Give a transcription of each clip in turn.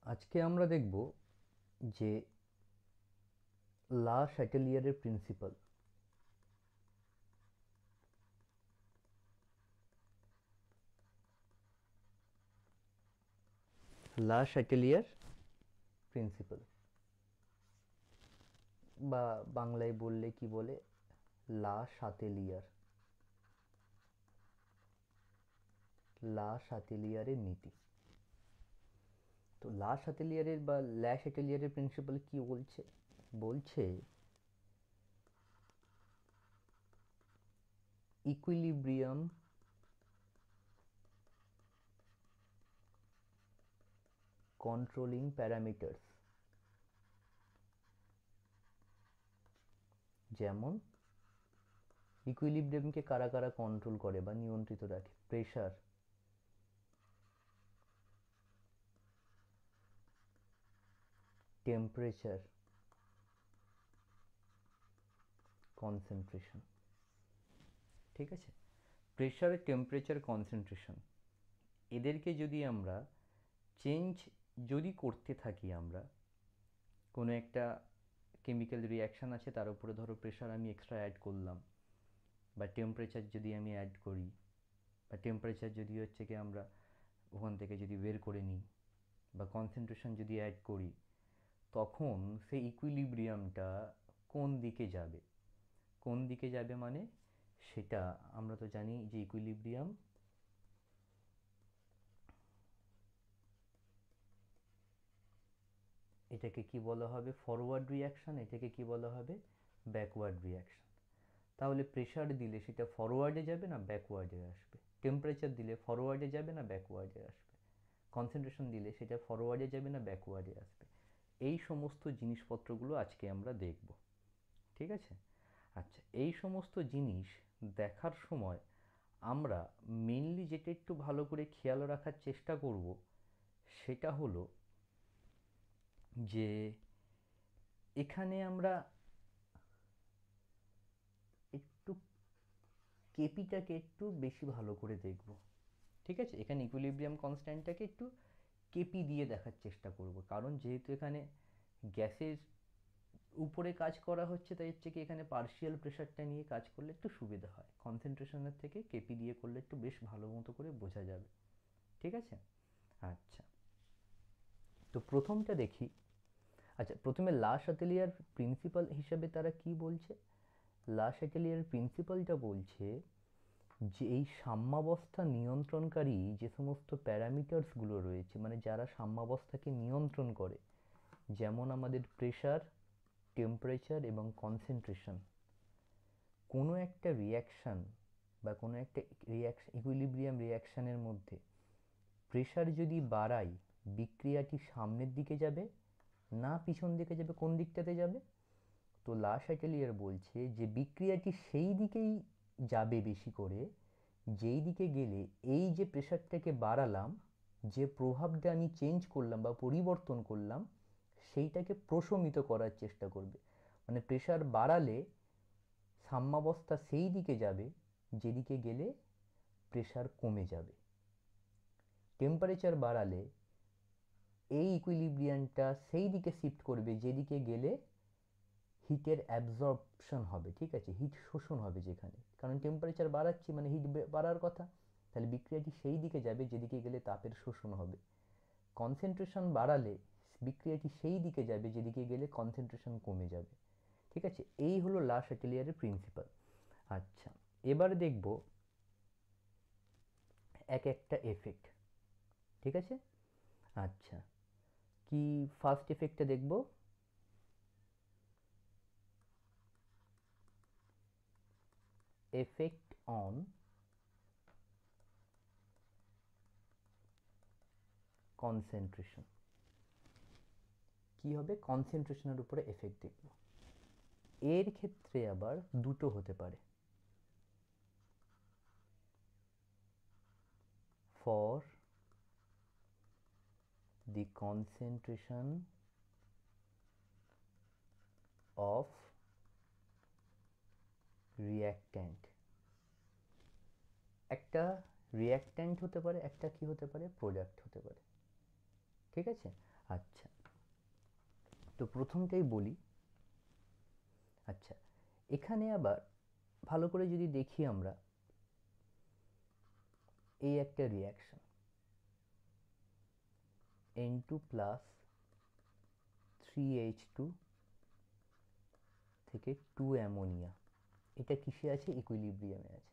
আজকে আমরা দেখব যে লা শ্যাটেলিয়ারের প্রিন্সিপাল। লা শ্যাটেলিয়ার প্রিন্সিপাল, বা বাংলায় বললে কি বলে, লা শাতেলিয়ার, লা শাতেলিয়ারের নীতি। তো লা শাতেলিয়ারের বা লা শ্যাটেলিয়ারের প্রিন্সিপাল কি বলছে? বলছে ইকুইলিব্রিয়াম কন্ট্রোলিং প্যারামিটার্স, যেমন ইকুইলিব্রিয়ামকে কারা কারা কন্ট্রোল করে বা নিয়ন্ত্রিত রাখে? Pressure, temperature, concentration. ঠিক আছে, প্রেশার, টেম্পারেচার, কনসেন্ট্রেশন, এদেরকে যদি আমরা চেঞ্জ যদি করতে থাকি, আমরা কোনো একটা কেমিক্যাল রিয়াকশান আছে, তার উপরে ধরো প্রেশার আমি এক্সট্রা অ্যাড করলাম, বা টেম্পারেচার যদি আমি অ্যাড করি, বা টেম্পারেচার যদি হচ্ছে কি আমরা ওখান থেকে যদি বের করে নিই, বা কনসেন্ট্রেশন যদি অ্যাড করি, তখন সেই ইকুইলিব্রিয়ামটা কোন দিকে যাবে? কোন দিকে যাবে মানে, সেটা আমরা তো জানি যে ইকুইলিব্রিয়াম এটাকে কি বলা হবে? Forward reaction. এটাকে কি বলা হবে? Backward reaction. তাহলে প্রেশার দিলে সেটা ফরওয়ার্ডে যাবে না ব্যাকওয়ার্ডে আসবে? টেম্পারেচার দিলে ফরওয়ার্ডে যাবে না ব্যাকওয়ার্ডে আসবে? কনসেন্ট্রেশন দিলে সেটা ফরওয়ার্ডে যাবে না ব্যাকওয়ার্ডে আসবে? এই সমস্ত জিনিসপত্রগুলো আজকে আমরা দেখব। ঠিক আছে? আচ্ছা, এই সমস্ত জিনিস দেখার সময় আমরা মেনলি যেটা একটু ভালো করে খেয়াল রাখার চেষ্টা করব, সেটা হলো যে এখানে আমরা একটু কেপিটাকে একটু বেশি ভালো করে দেখব। ঠিক আছে, এখানে ইকুইলিব্রিয়াম কনস্ট্যান্টটাকে একটু কেপি দিয়ে দেখার চেষ্টা করব, কারণ যেহেতু এখানে গ্যাসের উপরে কাজ করা হচ্ছে, তাই হচ্ছে কি এখানে পার্শিয়াল প্রেশারটা নিয়ে কাজ করলে একটু সুবিধা হয়। কনসেন্ট্রেশনের থেকে কেপি দিয়ে করলে একটু বেশ ভালো মতো করে বোঝা যাবে। ঠিক আছে? আচ্ছা, তো প্রথমটা দেখি। আচ্ছা, প্রথমে লা শাতেলিয়ার প্রিন্সিপাল হিসাবে তারা কি বলছে? লা শাতেলিয়ার প্রিন্সিপালটা বলছে যে এই সাম্যাবস্থা নিয়ন্ত্রণকারী যে সমস্ত প্যারামিটার্সগুলো রয়েছে, মানে যারা সাম্যাবস্থাকে নিয়ন্ত্রণ করে, যেমন আমাদের প্রেশার, টেম্পারেচার এবং কনসেন্ট্রেশন, কোনো একটা রিয়াকশান বা কোনো একটা ইকুইলিব্রিয়াম রিয়াকশানের মধ্যে প্রেশার যদি বাড়াই, বিক্রিয়াটি সামনের দিকে যাবে না পিছন দিকে যাবে? কোন দিকটাতে যাবে? তো লা শাটেলিয়ার বলছে যে বিক্রিয়াটি সেই দিকেই যাবে বেশি করে, যেই দিকে গেলে এই যে প্রেশারটাকে বাড়ালাম, যে প্রভাবটা আমি চেঞ্জ করলাম বা পরিবর্তন করলাম, সেইটাকে প্রশমিত করার চেষ্টা করবে। মানে প্রেশার বাড়ালে সাম্যাবস্থা সেই দিকে যাবে যেদিকে গেলে প্রেশার কমে যাবে। টেম্পারেচার বাড়ালে এই ইকুইলিব্রিয়ামটা সেই দিকে শিফট করবে যেদিকে গেলে হিটের অ্যাবজর্পশন হবে। ঠিক আছে, হিট শোষণ হবে যেখানে, কারণ টেম্পারেচার বাড়াচ্ছি মানে হিট বাড়ার কথা, তাহলে বিক্রিয়াটি সেই দিকে যাবে যেদিকে গেলে তাপের শোষণ হবে। কনসেন্ট্রেশন বাড়ালে বিক্রিয়াটি সেই দিকে যাবে যেদিকে গেলে কনসেন্ট্রেশন কমে যাবে। ঠিক আছে, এই হলো লা শাটেলিয়ারের প্রিন্সিপাল। আচ্ছা, এবার দেখব এক একটা এফেক্ট। ঠিক আছে? আচ্ছা, কি ফার্স্ট এফেক্টটা দেখব? Effect on concentration. কি হবে? কনসেন্ট্রেশনের উপরে এফেক্ট দেখব। এর ক্ষেত্রে আবার দুটো হতে পারে। For the concentration of reactant. একটা রিয়্যাক্ট্যান্ট হতে পারে, একটা কি হতে পারে? প্রোডাক্ট হতে পারে। ঠিক আছে? আচ্ছা, তো প্রথমটাই বলি। আচ্ছা, এখানে আবার ভালো করে যদি দেখি আমরা, এই একটা রিয়াকশন N2 প্লাস 3H2 থেকে 2 অ্যামোনিয়া, এটা কিসে আছে? ইকুইলিব্রিয়ামে আছে।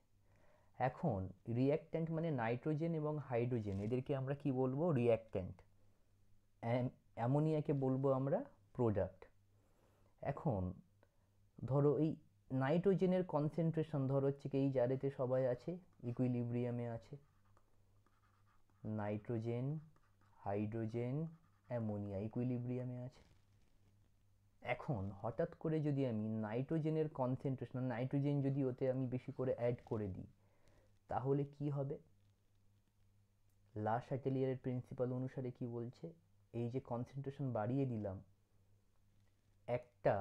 এখন রিঅ্যাক্ট্যান্ট মানে নাইট্রোজেন এবং হাইড্রোজেন, এদেরকে আমরা কি বলবো? রিঅ্যাক্ট্যান্ট। অ্যামোনিয়াকে বলবো আমরা প্রোডাক্ট। এখন ধরো এই নাইট্রোজেনের কনসেন্ট্রেশন ধরো হচ্ছে কি এই জারেতে সবাই আছে, ইকুইলিব্রিয়ামে আছে, নাইট্রোজেন, হাইড্রোজেন, অ্যামোনিয়া ইকুইলিব্রিয়ামে আছে। এখন হঠাৎ করে যদি আমি নাইট্রোজেনের কনসেন্ট্রেশন, নাইট্রোজেন যদি ওতে আমি বেশি করে অ্যাড করে দিই, তাহলে কি হবে? লা শ্যাটেলিয়ারের প্রিন্সিপাল অনুসারে কি বলছে? এই যে কনসেন্ট্রেশন বাড়িয়ে দিলাম, একটা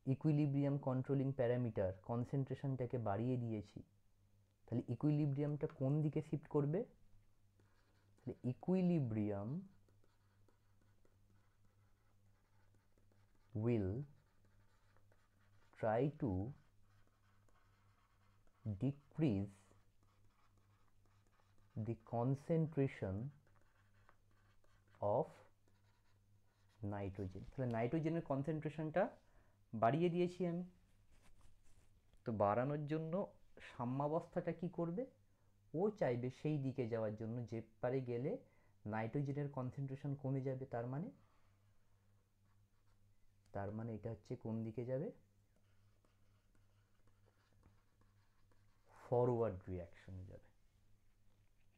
ইকুইলিব্রিয়াম কন্ট্রোলিং প্যারামিটার কনসেন্ট্রেশনটাকে বাড়িয়ে দিয়েছি, তাহলে ইকুইলিব্রিয়ামটা কোন দিকে শিফট করবে? তাহলে equilibrium will try to decrease the concentration of nitrogen. তাহলে নাইট্রোজেনের কনসেন্ট্রেশনটা বাড়িয়ে দিয়েছি আমি, তো বাড়ানোর জন্য সাম্যাবস্থাটা কি করবে? ও চাইবে সেই দিকে যাওয়ার জন্য, যে পারে গেলে নাইট্রোজেনের কনসেন্ট্রেশন কমে যাবে। তার মানে এটা হচ্ছে কোন দিকে যাবে? ফরওয়ার্ড রিয়াকশনে যাবে।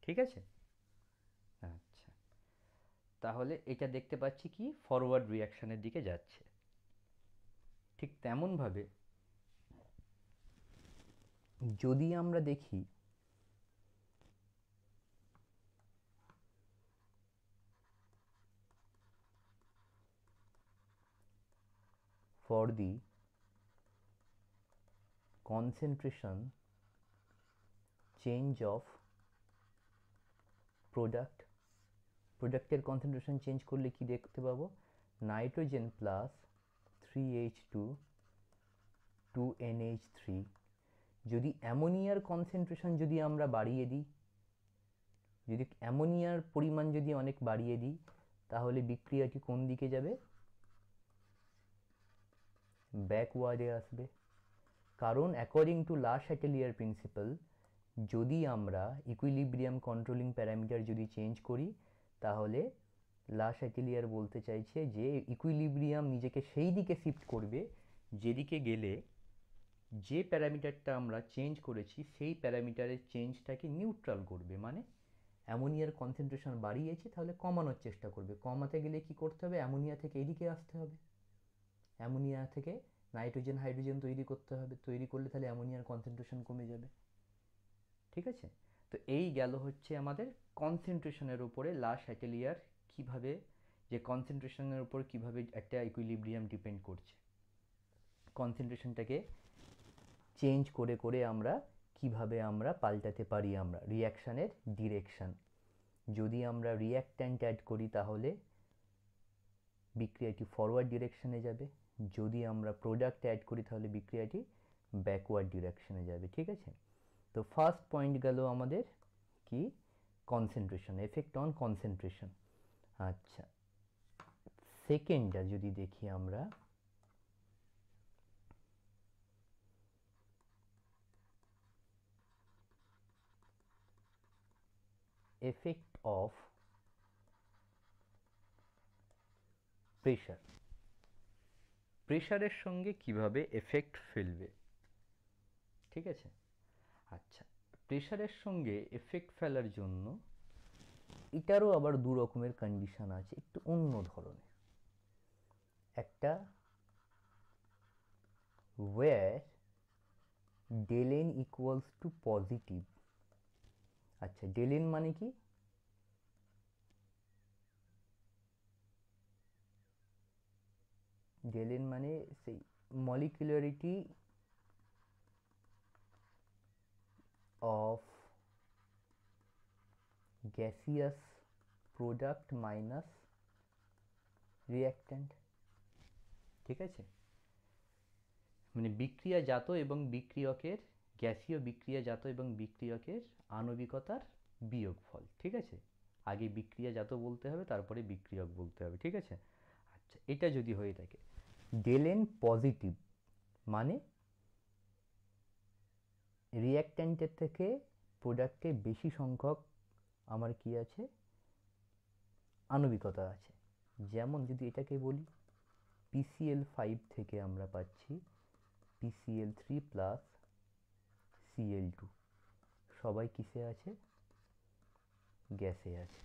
ঠিক আছে? আচ্ছা, তাহলে এটা দেখতে পাচ্ছি কি ফরওয়ার্ড রিয়াকশনের দিকে যাচ্ছে। ঠিক তেমনভাবে যদি আমরা দেখি for the concentration change of product, প্রোডাক্টের কনসেন্ট্রেশন চেঞ্জ করলে কি দেখতে পাবো? নাইট্রোজেন প্লাস 3H2 2NH3, যদি অ্যামোনিয়ার কনসেন্ট্রেশন যদি আমরা বাড়িয়ে দিই, যদি অ্যামোনিয়ার পরিমাণ যদি অনেক বাড়িয়ে দিই, তাহলে বিক্রিয়াটি কোন দিকে যাবে? ব্যাকওয়ার্ডে আসবে। কারণ অ্যাকর্ডিং টু লা শ্যাটেলিয়ার প্রিন্সিপাল, যদি আমরা ইকুইলিব্রিয়াম কন্ট্রোলিং প্যারামিটার যদি চেঞ্জ করি, তাহলে লা শ্যাটেলিয়ার বলতে চাইছে যে ইকুইলিব্রিয়াম নিজেকে সেই দিকে শিফট করবে যেদিকে গেলে যে প্যারামিটারটা আমরা চেঞ্জ করেছি সেই প্যারামিটারের চেঞ্জটাকে নিউট্রাল করবে। মানে অ্যামোনিয়ার কনসেন্ট্রেশন বাড়িয়েছে, তাহলে কমানোর চেষ্টা করবে। কমাতে গেলে কি করতে হবে? অ্যামোনিয়া থেকে এদিকে আসতে হবে, অ্যামোনিয়া থেকে নাইট্রোজেন হাইড্রোজেন তৈরি করতে হবে, তৈরি করলে তাহলে অ্যামোনিয়ার কনসেন্ট্রেশন কমে যাবে। ঠিক আছে? তো এই গেল হচ্ছে আমাদের কনসেন্ট্রেশনের উপরে লা শ্যাটেলিয়ার কিভাবে, যে কনসেন্ট্রেশনের উপর কিভাবে একটা ইকুইলিব্রিয়াম ডিপেন্ড করছে, কনসেন্ট্রেশনটাকে চেঞ্জ করে করে আমরা কিভাবে আমরা পাল্টাতে পারি আমরা রিয়াকশানের ডিরেকশন। যদি আমরা রিয়াক্ট্যান্ট অ্যাড করি তাহলে বিক্রিয়াটি ফরওয়ার্ড ডিরেকশনে যাবে, যদি আমরা প্রোডাক্ট অ্যাড করি তাহলে বিক্রিয়াটি ব্যাকওয়ার্ড ডিরেকশনে যাবে। ঠিক আছে? তো ফার্স্ট পয়েন্ট গেল আমাদের কি? Concentration, effect on concentration. আচ্ছা, সেকেন্ডটা যদি দেখি আমরা, এফেক্ট অফ প্রেশার, প্রেশারের সঙ্গে কিভাবে এফেক্ট ফেলবে। ঠিক আছে? আচ্ছা, প্রেশারের সঙ্গে এফেক্ট ফেলার জন্য এটারও আবার দু রকমের কন্ডিশন আছে, একটু অন্য ধরনের। একটা where del n equals to positive। আচ্ছা, del n মানে কি? del n মানে সেই মলিকুলারিটি of gaseous product minus reactant. ঠিক আছে, মানে বিক্রিয়াজাত এবং বিক্রিয়কের, গ্যাসীয় বিক্রিয়াজাত এবং বিক্রিয়কের আণবিকতার বিয়োগফল। ঠিক আছে, আগে বিক্রিয়াজাত বলতে হবে, তারপরে বিক্রিয়ক বলতে হবে। ঠিক আছে, আচ্ছা, এটা যদি হয়ে থাকে ডেল এন পজিটিভ, মানে রিঅ্যাক্ট্যান্টের থেকে প্রোডাক্টে বেশি সংখ্যক আমার কি আছে, আণবিকতা আছে। যেমন যদি এটাকে বলি PCl5 থেকে আমরা পাচ্ছি PCl3 প্লাস Cl2, সবাই কিসে আছে, গ্যাসে আছে।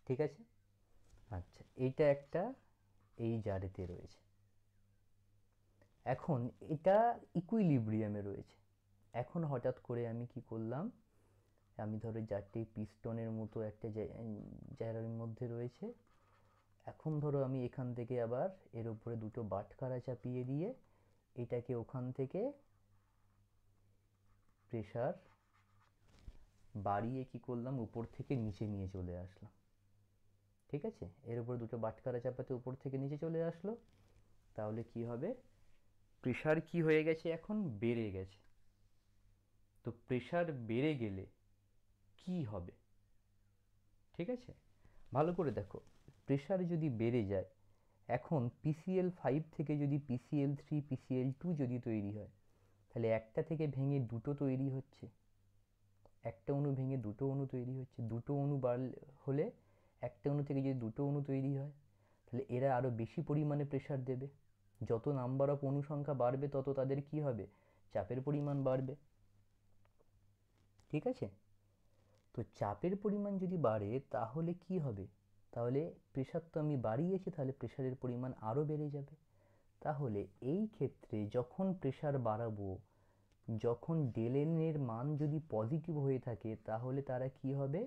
ঠিক আছে, আচ্ছা, এইটা একটা এই জারেতে রয়েছে। এখন এটা ইকুইলিব্রিয়ামে রয়েছে। এখন হঠাৎ করে আমি কি করলাম, আমি ধরো জারটি পিস্টনের মতো একটা জারের মধ্যে রয়েছে। এখন ধরো আমি এখান থেকে আবার এর উপরে দুটো বাটখারা চাপিয়ে দিয়ে এটাকে ওখান থেকে প্রেসার বাড়িয়ে কি করলাম, উপর থেকে নিচে নিয়ে চলে আসলাম। ঠিক আছে, এর উপরে দুটো বাটখারা চাপাতে উপর থেকে নিচে চলে আসলো, তাহলে কি হবে, প্রেসার কি হয়ে গেছে, এখন বেড়ে গেছে। তো প্রেসার বেড়ে গেলে কি হবে, ঠিক আছে, ভালো করে দেখো, প্রেসার যদি বেড়ে যায়, এখন PCl5 থেকে যদি PCl3 PCl2 যদি তৈরি হয়, তাহলে একটা থেকে ভেঙে দুটো তৈরি হচ্ছে, একটা অণু ভেঙে দুটো অণু তৈরি হচ্ছে, দুটো অণু হলে একটা অণু থেকে যদি দুটো অণু তৈরি হয়, তাহলে এরা আরো বেশি পরিমাণে প্রেসার দেবে। যত নাম্বার অফ অণু সংখ্যা বাড়বে তত তাদের কি হবে, চাপের পরিমাণ বাড়বে। ঠিক আছে, তো চাপের পরিমাণ যদি বাড়ে তাহলে কি হবে, তাহলে প্রেসার তো আমি বাড়িয়েছি, তাহলে প্রেসারের পরিমাণ আরও বেড়ে যাবে। তাহলে এই ক্ষেত্রে যখন প্রেসার বাড়াবো, যখন ডেল এন এর মান যদি পজিটিভ হয়ে থাকে, তাহলে তারা কি হবে,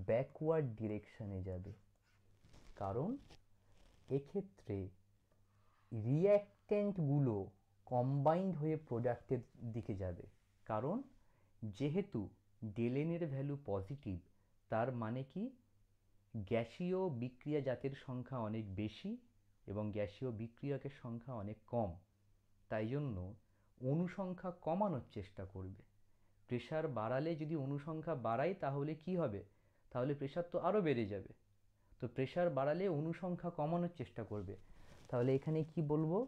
ব্যাকওয়ার্ড ডিরেকশনে যাবে। কারণ এক্ষেত্রে রিঅ্যাক্ট্যান্টগুলো কম্বাইন্ড হয়ে প্রোডাক্টের দিকে যাবে। কারণ যেহেতু ডেল এন এর ভ্যালু পজিটিভ, তার মানে কি, গ্যাসীয় বিক্রিয়াজাতের সংখ্যা অনেক বেশি এবং গ্যাসীয় বিক্রিয়কের সংখ্যা অনেক কম। তাই জন্য অণু সংখ্যা কমানোর চেষ্টা করবে। প্রেসার বাড়ালে যদি অণু সংখ্যা বাড়াই তাহলে কি হবে, তাহলে প্রেসার তো আরও বেড়ে যাবে। তো প্রেসার বাড়ালে অণু সংখ্যা কমানোর চেষ্টা করবে। তাহলে এখানে কি বলবো,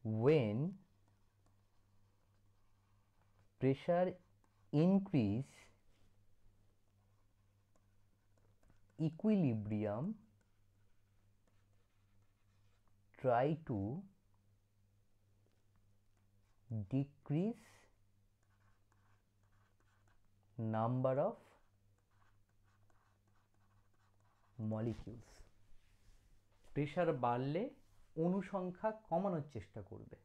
when pressure increase, equilibrium try to decrease number of molecules। Pressure বাড়লে অণু সংখ্যা কমানোর চেষ্টা করবে।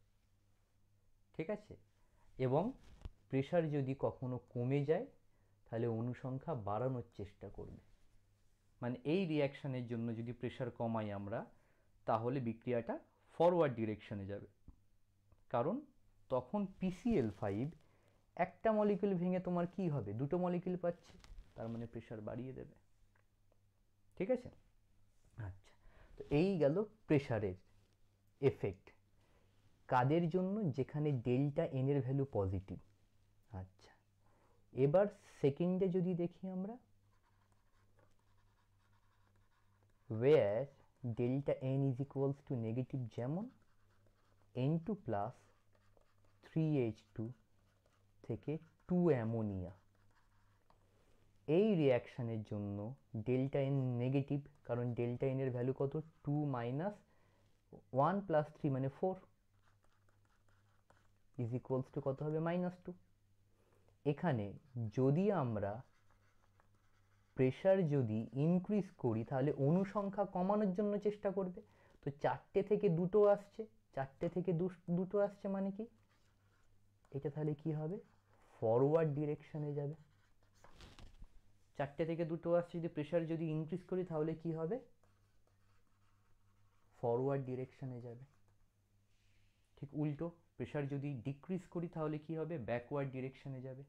ঠিক আছে, এবং প্রেসার যদি কখনো কমে যায় তাহলে অণু সংখ্যা বাড়ানোর চেষ্টা করবে। মানে এই রিঅ্যাকশনের জন্য যদি প্রেসার কমাই আমরা, তাহলে বিক্রিয়াটা ফরওয়ার্ড ডিরেকশনে যাবে। কারণ তখন PCl5 একটা মলিকিউল ভেঙে তোমার কি হবে, দুটো মলিকিউল পাচ্ছে, তার মানে প্রেসার বাড়িয়ে দেবে। ঠিক আছে, আচ্ছা, তো এই গেল প্রেসারের এফেক্ট কাদের জন্য, যেখানে ডেল্টা এন এর ভ্যালু পজিটিভ। আচ্ছা, এবার সেকেন্ডে যদি দেখি আমরা, where delta n is equals to negative, যেমন N2 plus 3H2 থেকে 2 অ্যামোনিয়া, এই রিঅ্যাকশনের জন্য ডেল্টা এন নেগেটিভ, কারণ ডেল্টা এন এর ভ্যালু কত, 2 মাইনাস 1 প্লাস 3 মানে 4 ইজ ইকুয়ালস টু কত হবে, -2। এখানে যদি আমরা প্রেসার যদি ইনক্রিজ করি তাহলে অণু সংখ্যা কমানোর জন্য চেষ্টা করবে। তো চারটে থেকে দুটো আসছে, চারটে থেকে দুটো আসছে মানে কি, এটা তাহলে কি হবে, ফরওয়ার্ড ডিরেকশনে যাবে। চারটে থেকে দুটো আসছে, যদি প্রেসার যদি ইনক্রিজ করি তাহলে কি হবে, ফরওয়ার্ড ডিরেকশনে যাবে। ঠিক উল্টো, প্রেসার যদি ডিক্রিজ করি তাহলে কি হবে, ব্যাকওয়ার্ড ডিরেকশনে যাবে।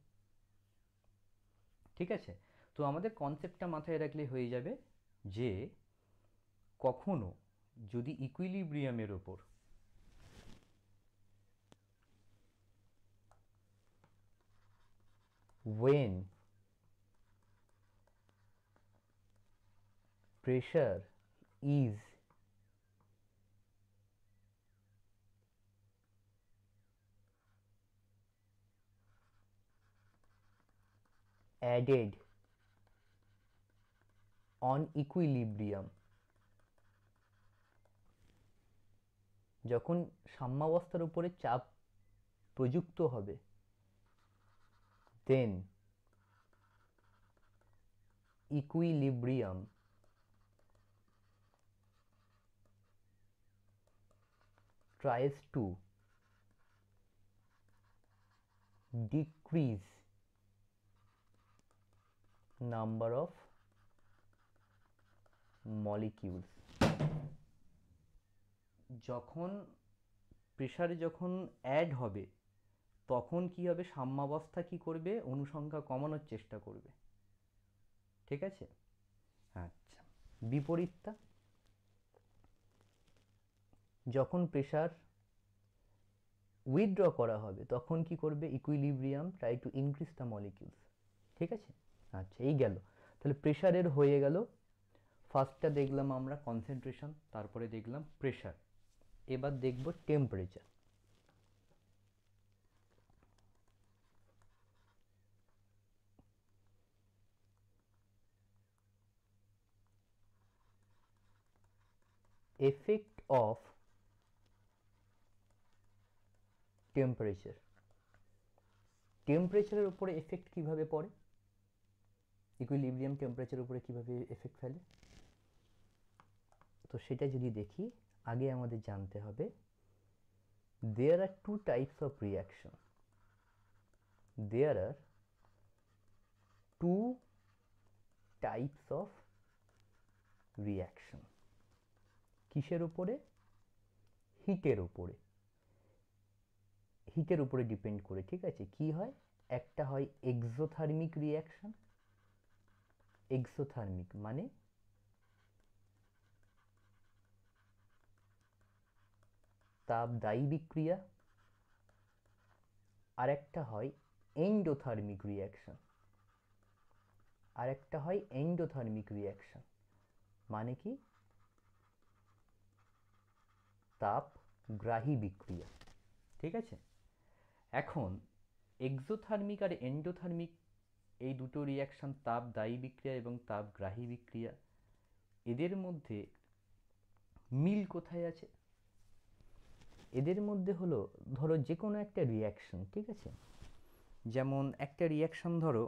ঠিক আছে, তো আমাদের কনসেপ্টটা মাথায় রাখলে হয়ে যাবে যে কখনো যদি ইকুইলিব্রিয়ামের ওপর when pressure is added on equilibrium, যখন সাম্যাবস্থার উপরে চাপ প্রযুক্ত হবে, then equilibrium tries to decrease number of molecules. যখন প্রেসারে যখন অ্যাড হবে তখন কি হবে, সাম্যাবস্থা কি করবে, অনুসংখ্যা কমানোর চেষ্টা করবে। ঠিক আছে? আচ্ছা, বিপরীতটা যখন প্রেসার উইথড্র করা হবে তখন কি করবে, equilibrium try to increase the molecules. ঠিক আছে? আচ্ছা, এই গেল। তাহলে প্রেসারের হয়ে গেল। ফার্স্টটা দেখলাম আমরা কনসেন্ট্রেশন, তারপরে দেখলাম প্রেসার, এবার দেখব টেম্পারেচার। effect of টেম্পারেচার, টেম্পারেচারের উপরে এফেক্ট কিভাবে পড়ে, ইকুইলিব্রিয়াম টেম্পারেচারের উপরে কিভাবে এফেক্ট ফেলে, তো সেটা যদি দেখি আগে আমাদের জানতে হবে there are two types of reaction, there are two types of reaction, কিসের উপরে, হিটের উপরে, হিটের উপরে ডিপেন্ড করে। ঠিক আছে? কি হয়, একটা হয় এক্সোথার্মিক রিয়াকশন, এক্সোথার্মিক মানে তাপদায়ী বিক্রিয়া, আর একটা হয় এন্ডোথার্মিক রিয়াকশন, আর একটা হয় এন্ডোথার্মিক রিয়াকশন মানে কি, তাপগ্রাহী বিক্রিয়া। ঠিক আছে? এখন এক্সোথার্মিক আর এন্ডোথার্মিক এই দুটো রিয়াকশন, তাপদায়ী বিক্রিয়া এবং তাপগ্রাহী বিক্রিয়া, এদের মধ্যে মিল কোথায় আছে? এদের মধ্যে হলো, ধরো যে কোনো একটা রিয়াকশন, ঠিক আছে, যেমন একটা রিয়াকশন ধরো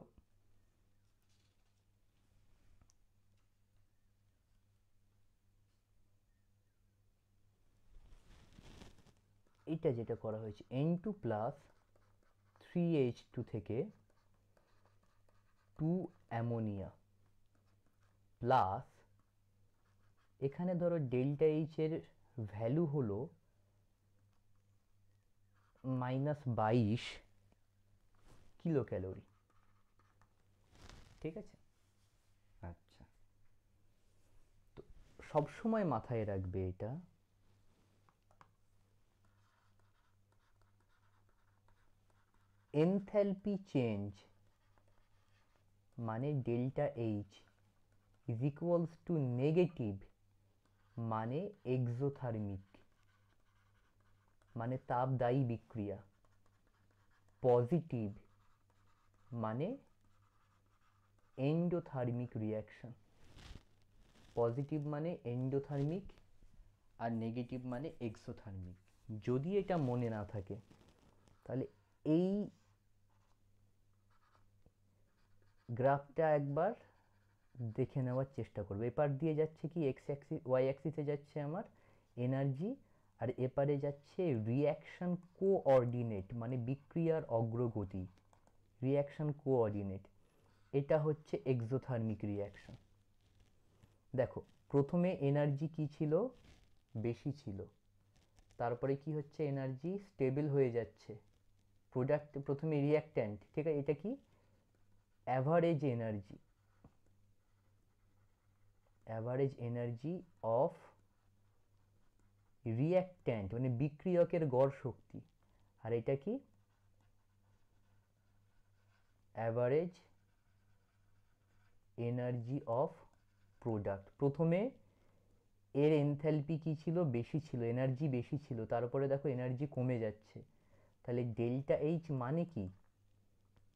এটা যেটা করা হয়েছে N2 প্লাস 3H2 থেকে 2 অ্যামোনিয়া প্লাস, এখানে ধরো ডেল্টা এইচ এর ভ্যালু হলো -22 কিলো ক্যালোরি। ঠিক আছে? আচ্ছা, তো সবসময় মাথায় রাখবে এটা, এনথ্যালপি চেঞ্জ মানে delta H is equals two negative মানে এক্সোথার্মিক মানে তাপদায়ী বিক্রিয়া, পজিটিভ মানে এন্ডোথার্মিক রিয়াকশন, পজিটিভ মানে এন্ডোথার্মিক আর নেগেটিভ মানে এক্সোথার্মিক। যদি এটা মনে না থাকে তাহলে এই গ্রাফটা একবার দেখে নেওয়ার চেষ্টা করবে। এপার দিয়ে যাচ্ছে কি এক্স অ্যাক্সিস, ওয়াই অ্যাক্সিসে যাচ্ছে আমার এনার্জি, আর এপারে যাচ্ছে রিয়াকশন কোঅর্ডিনেট মানে বিক্রিয়ার অগ্রগতি, রিয়াকশন কোঅর্ডিনেট। এটা হচ্ছে এক্সোথার্মিক রিয়াকশন। দেখো প্রথমে এনার্জি কি ছিল, বেশি ছিল, তারপরে কি হচ্ছে, এনার্জি স্টেবল হয়ে যাচ্ছে, প্রোডাক্ট প্রথমে রিয়াক্ট্যান্ট, ঠিক আছে, এটা কি average energy, average energy of reactant মানে বিক্রিয়কের গড় শক্তি, আর এটা কি অ্যাভারেজ এনার্জি অফ প্রোডাক্ট। প্রথমে এর এনথ্যালপি কি ছিল, বেশি ছিল, এনার্জি বেশি ছিল, তারপরে দেখো এনার্জি কমে যাচ্ছে, তাহলে ডেল্টা এইচ মানে কি,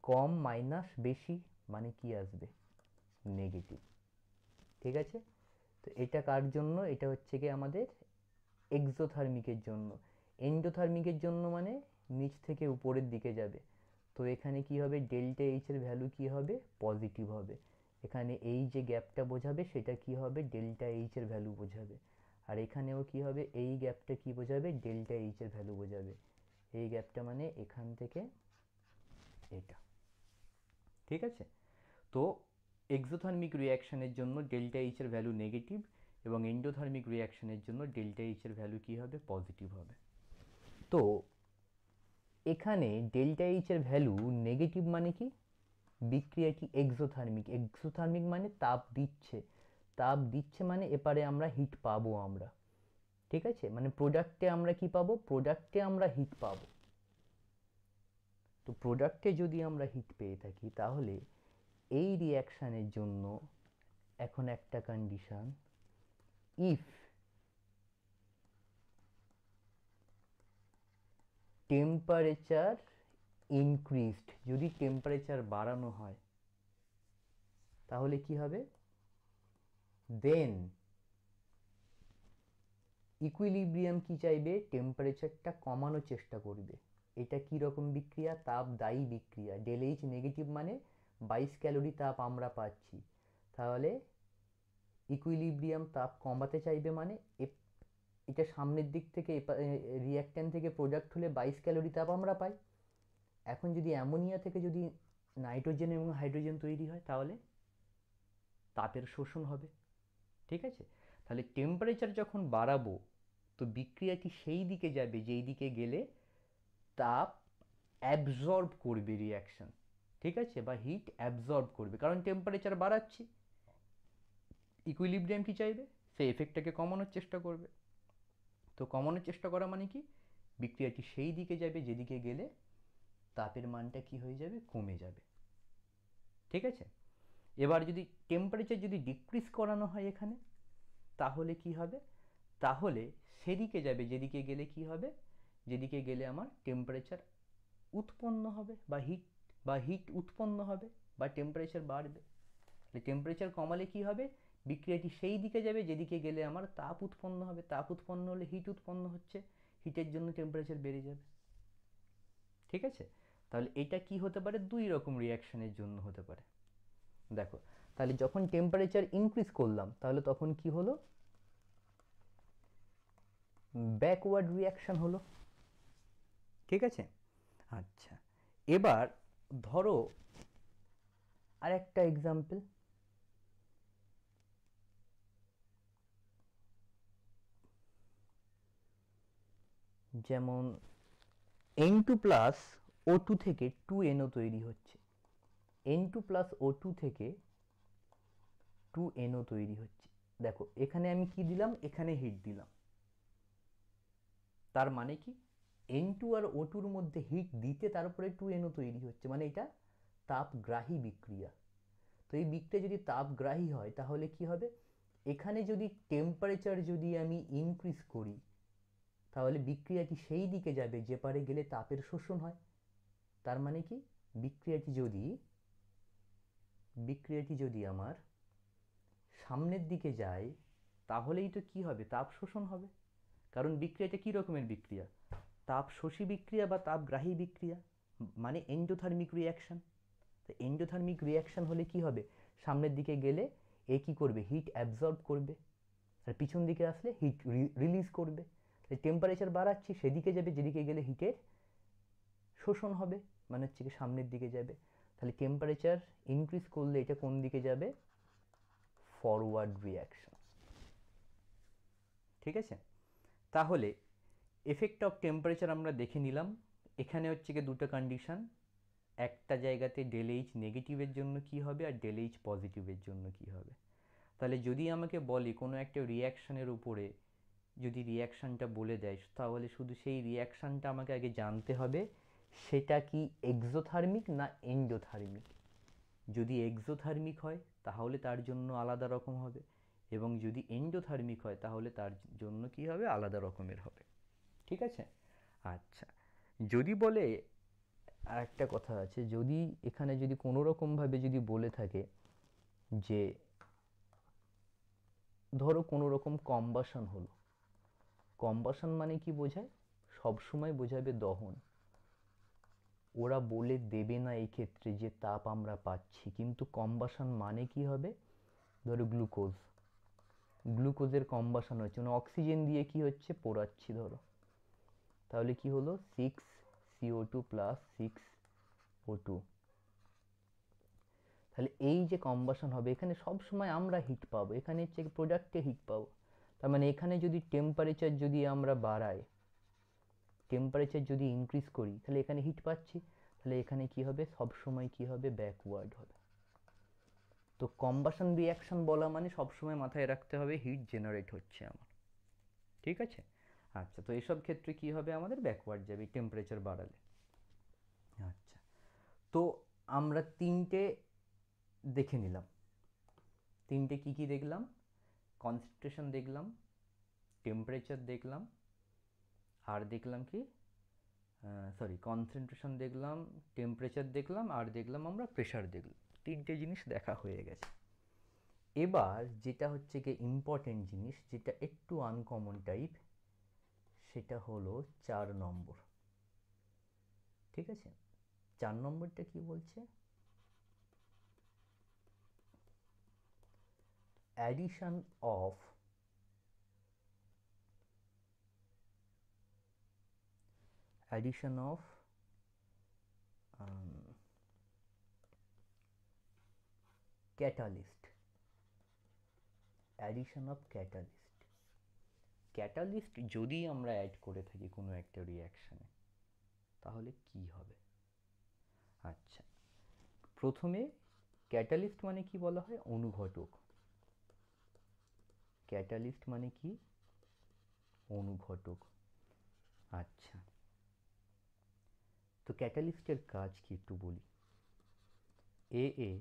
কম মাইনাস বেশি মানে কি আসবে, নেগেটিভ। ঠিক আছে, তো এটা কার জন্য, এটা হচ্ছে কি আমাদের এক্সোথার্মিকের জন্য। এন্ডোথার্মিকের জন্য মানে নিচ থেকে উপরের দিকে যাবে, তো এখানে কি হবে, ডেল্টা এইচ এর ভ্যালু কি হবে, পজিটিভ হবে। এখানে এই যে গ্যাপটা বোঝাবে সেটা কি হবে, ডেল্টা এইচ এর ভ্যালু বোঝাবে। আর এখানেও কি হবে, এই গ্যাপটা কি বোঝাবে, ডেল্টা এইচ এর ভ্যালু বোঝাবে। এই গ্যাপটা মানে এখান থেকে এটা। ঠিক আছে, তো এক্সোথার্মিক রিয়াকশনের জন্য ডেল্টা এইচ এর ভ্যালু নেগেটিভ, এবং এন্ডোথার্মিক রিয়াকশনের জন্য ডেল্টা এইচ এর ভ্যালু কি হবে, পজিটিভ হবে। তো এখানে ডেল্টা এইচ এর ভ্যালু নেগেটিভ মানে কি, বিক্রিয়াটি এক্সোথার্মিক। এক্সোথার্মিক মানে তাপ দিচ্ছে, তাপ দিচ্ছে মানে এপারে আমরা হিট পাবো আমরা। ঠিক আছে, মানে প্রোডাক্টে আমরা কি পাবো, প্রোডাক্টে আমরা হিট পাবো। তো প্রোডাক্টে যদি আমরা হিট পেয়ে থাকি তাহলে এই রিয়াকশানের জন্য এখন একটা কন্ডিশন, ইফ টেম্পারেচার ইনক্রিজড, যদি টেম্পারেচার বাড়ানো হয় তাহলে কি হবে, দেন ইকুইলিব্রিয়াম কি চাইবে, টেম্পারেচারটা কমানোর চেষ্টা করবে। এটা কি রকম বিক্রিয়া, তাপ দায়ী বিক্রিয়া। ডেল এইচ নেগেটিভ মানে 22 ক্যালোরি তাপ আমরা পাচ্ছি, তাহলে ইকুইলিব্রিয়াম তাপ কমাতে চাইবে মানে এটা সামনের দিক থেকে রিঅ্যাক্ট্যান্ট থেকে প্রোডাক্ট হলে 22 ক্যালোরি তাপ আমরা পাই। এখন যদি অ্যামোনিয়া থেকে যদি নাইট্রোজেন এবং হাইড্রোজেন তৈরি হয় তাহলে তাপের শোষণ হবে। ঠিক আছে, তাহলে টেম্পারেচার যখন বাড়াবো তো বিক্রিয়াটি সেই দিকে যাবে যেই দিকে গেলে তাপ অ্যাবজর্ব করবে রিয়াকশন। ঠিক আছে, বা হিট অ্যাবজর্ব করবে, কারণ টেম্পারেচার বাড়াচ্ছি, ইকুইলিব্রিয়াম কি চাইবে, সেই এফেক্টটাকে কমানোর চেষ্টা করবে। তো কমানোর চেষ্টা করা মানে কি, বিক্রিয়াটি সেই দিকে যাবে যেদিকে গেলে তাপের মানটা কি হয়ে যাবে, কমে যাবে। ঠিক আছে, এবার যদি টেম্পারেচার যদি ডিক্রিজ করানো হয় এখানে তাহলে কি হবে, তাহলে সেদিকে যাবে যেদিকে গেলে কি হবে, যেদিকে গেলে আমার টেম্পারেচার উৎপন্ন হবে বা হিট উৎপন্ন হবে বা টেম্পারেচার বাড়বে। টেম্পারেচার কমালে কি হবে, বিক্রিয়াটি সেই দিকে যাবে যেদিকে গেলে আমার তাপ উৎপন্ন হবে, তাপ উৎপন্ন হলে হিট উৎপন্ন হচ্ছে, হিটের জন্য টেম্পারেচার বেড়ে যাবে। ঠিক আছে, তাহলে এটা কি হতে পারে, দুই রকম রিয়াকশনের জন্য হতে পারে। দেখো, তাহলে যখন টেম্পারেচার ইনক্রিজ করলাম তাহলে তখন কি হলো, ব্যাকওয়ার্ড রিয়াকশন হলো। ঠিক আছে, আচ্ছা এবার ধরো আরেকটা এক্সাম্পল, যেমন N2 প্লাস O2 থেকে 2NO তৈরি হচ্ছে, N2 প্লাস O2 থেকে 2NO তৈরি হচ্ছে। দেখো এখানে আমি কি দিলাম, এখানে হিট দিলাম, তার মানে কি N2 আর O2 এর মধ্যে হিট দিতে তারপরে 2NO তৈরি হচ্ছে, মানে এটা তাপগ্রাহী বিক্রিয়া। তো এই বিক্রিয়া যদি তাপগ্রাহী হয় তাহলে কি হবে, এখানে যদি টেম্পারেচার যদি আমি ইনক্রিজ করি তাহলে বিক্রিয়াটি সেই দিকে যাবে যে পারে গেলে তাপের শোষণ হয়। তার মানে কি, বিক্রিয়াটি যদি আমার সামনের দিকে যায় তাহলেই তো কি হবে, তাপ শোষণ হবে। কারণ বিক্রিয়াটা কি রকমের বিক্রিয়া, তাপ শোষী বিক্রিয়া বা তাপগ্রাহী বিক্রিয়া, মানে এন্ডোথার্মিক রিয়াকশন। তো এন্ডোথার্মিক রিয়াকশন হলে কি হবে, সামনের দিকে গেলে এ কি করবে, হিট অ্যাবজর্ব করবে, আর পিছন দিকে আসলে হিট রিলিজ করবে। টেম্পারেচার বাড়াচ্ছি, সেদিকে যাবে যেদিকে গেলে হিটের শোষণ হবে, মানে হচ্ছে কি সামনের দিকে যাবে। তাহলে টেম্পারেচার ইনক্রিজ করলে এটা কোন দিকে যাবে, ফরওয়ার্ড রিয়াকশন। ঠিক আছে, তাহলে এফেক্ট অফ টেম্পারেচার আমরা দেখে নিলাম। এখানে হচ্ছে কি দুটো কন্ডিশন, একটা জায়গাতে ডেল এইচ নেগেটিভের জন্য কি হবে আর ডেল এইচ পজিটিভের জন্য কি হবে। তাহলে যদি আমাকে বলে কোনো একটা রিয়াকশানের উপরে যদি রিয়াকশানটা বলে দেয়, তাহলে শুধু সেই রিয়াকশানটা আমাকে আগে জানতে হবে সেটা কি এক্সোথার্মিক না এন্ডোথার্মিক। যদি এক্সোথার্মিক হয় তাহলে তার জন্য আলাদা রকম হবে, এবং যদি এন্ডোথার্মিক হয় তাহলে তার জন্য কি হবে, আলাদা রকমের হবে। ঠিক আছে? আচ্ছা, যদি বলে, আর একটা কথা আছে, যদি এখানে যদি কোনো রকমভাবে যদি বলে থাকে যে ধরো কোনো রকম কম্বাসন হলো, কম্বাসন মানে কি বোঝায়, সবসময় বোঝাবে দহন। ওরা বলে দেবে না এই ক্ষেত্রে যে তাপ আমরা পাচ্ছি, কিন্তু কম্বাসন মানে কি হবে, ধরো গ্লুকোজ, গ্লুকোজের কম্বাসন হচ্ছে, মানে অক্সিজেন দিয়ে কি হচ্ছে, পোড়াচ্ছি ধরো, তাহলে কি হলো, 6CO2 প্লাস 6O2। তাহলে এই যে কম্বাসন হবে, এখানে সব সময় আমরা হিট পাবো, এখানে হচ্ছে প্রোডাক্টে হিট পাবো। তার মানে এখানে যদি টেম্পারেচার যদি আমরা বাড়াই, টেম্পারেচার যদি ইনক্রিজ করি, তাহলে এখানে হিট পাচ্ছি, তাহলে এখানে কি হবে, সব সময় কি হবে, ব্যাকওয়ার্ড হবে। তো কম্বাসন রিয়াকশন বলা মানে সবসময় মাথায় রাখতে হবে হিট জেনারেট হচ্ছে আমার। ঠিক আছে? আচ্ছা, তো এসব ক্ষেত্রে কি হবে, আমাদের ব্যাকওয়ার্ড যাবে টেম্পারেচার বাড়ালে। আচ্ছা, তো আমরা তিনটে দেখে নিলাম। তিনটে কি কি দেখলাম, কনসেন্ট্রেশন দেখলাম, টেম্পারেচার দেখলাম, আর দেখলাম কি, সরি, কনসেন্ট্রেশন দেখলাম, টেম্পারেচার দেখলাম, আর দেখলাম আমরা প্রেশার দেখলাম। তিনটে জিনিস দেখা হয়ে গেছে। এবার যেটা হচ্ছে গিয়ে ইম্পর্টেন্ট জিনিস, যেটা একটু আনকমন টাইপ, সেটা হলো 4 নম্বর। ঠিক আছে? 4 নম্বরটা কি বলছে, addition of catalyst, addition of catalyst. Catalyst যদি আমরা অ্যাড করে থাকি কোনো একটা রিয়াকশানে, তাহলে কি হবে? আচ্ছা, প্রথমে ক্যাটালিস্ট মানে কি বলা হয়, অনুঘটক। ক্যাটালিস্ট মানে কি, অনুঘটক। আচ্ছা, তো ক্যাটালিস্টের কাজ কি একটু বলি। AA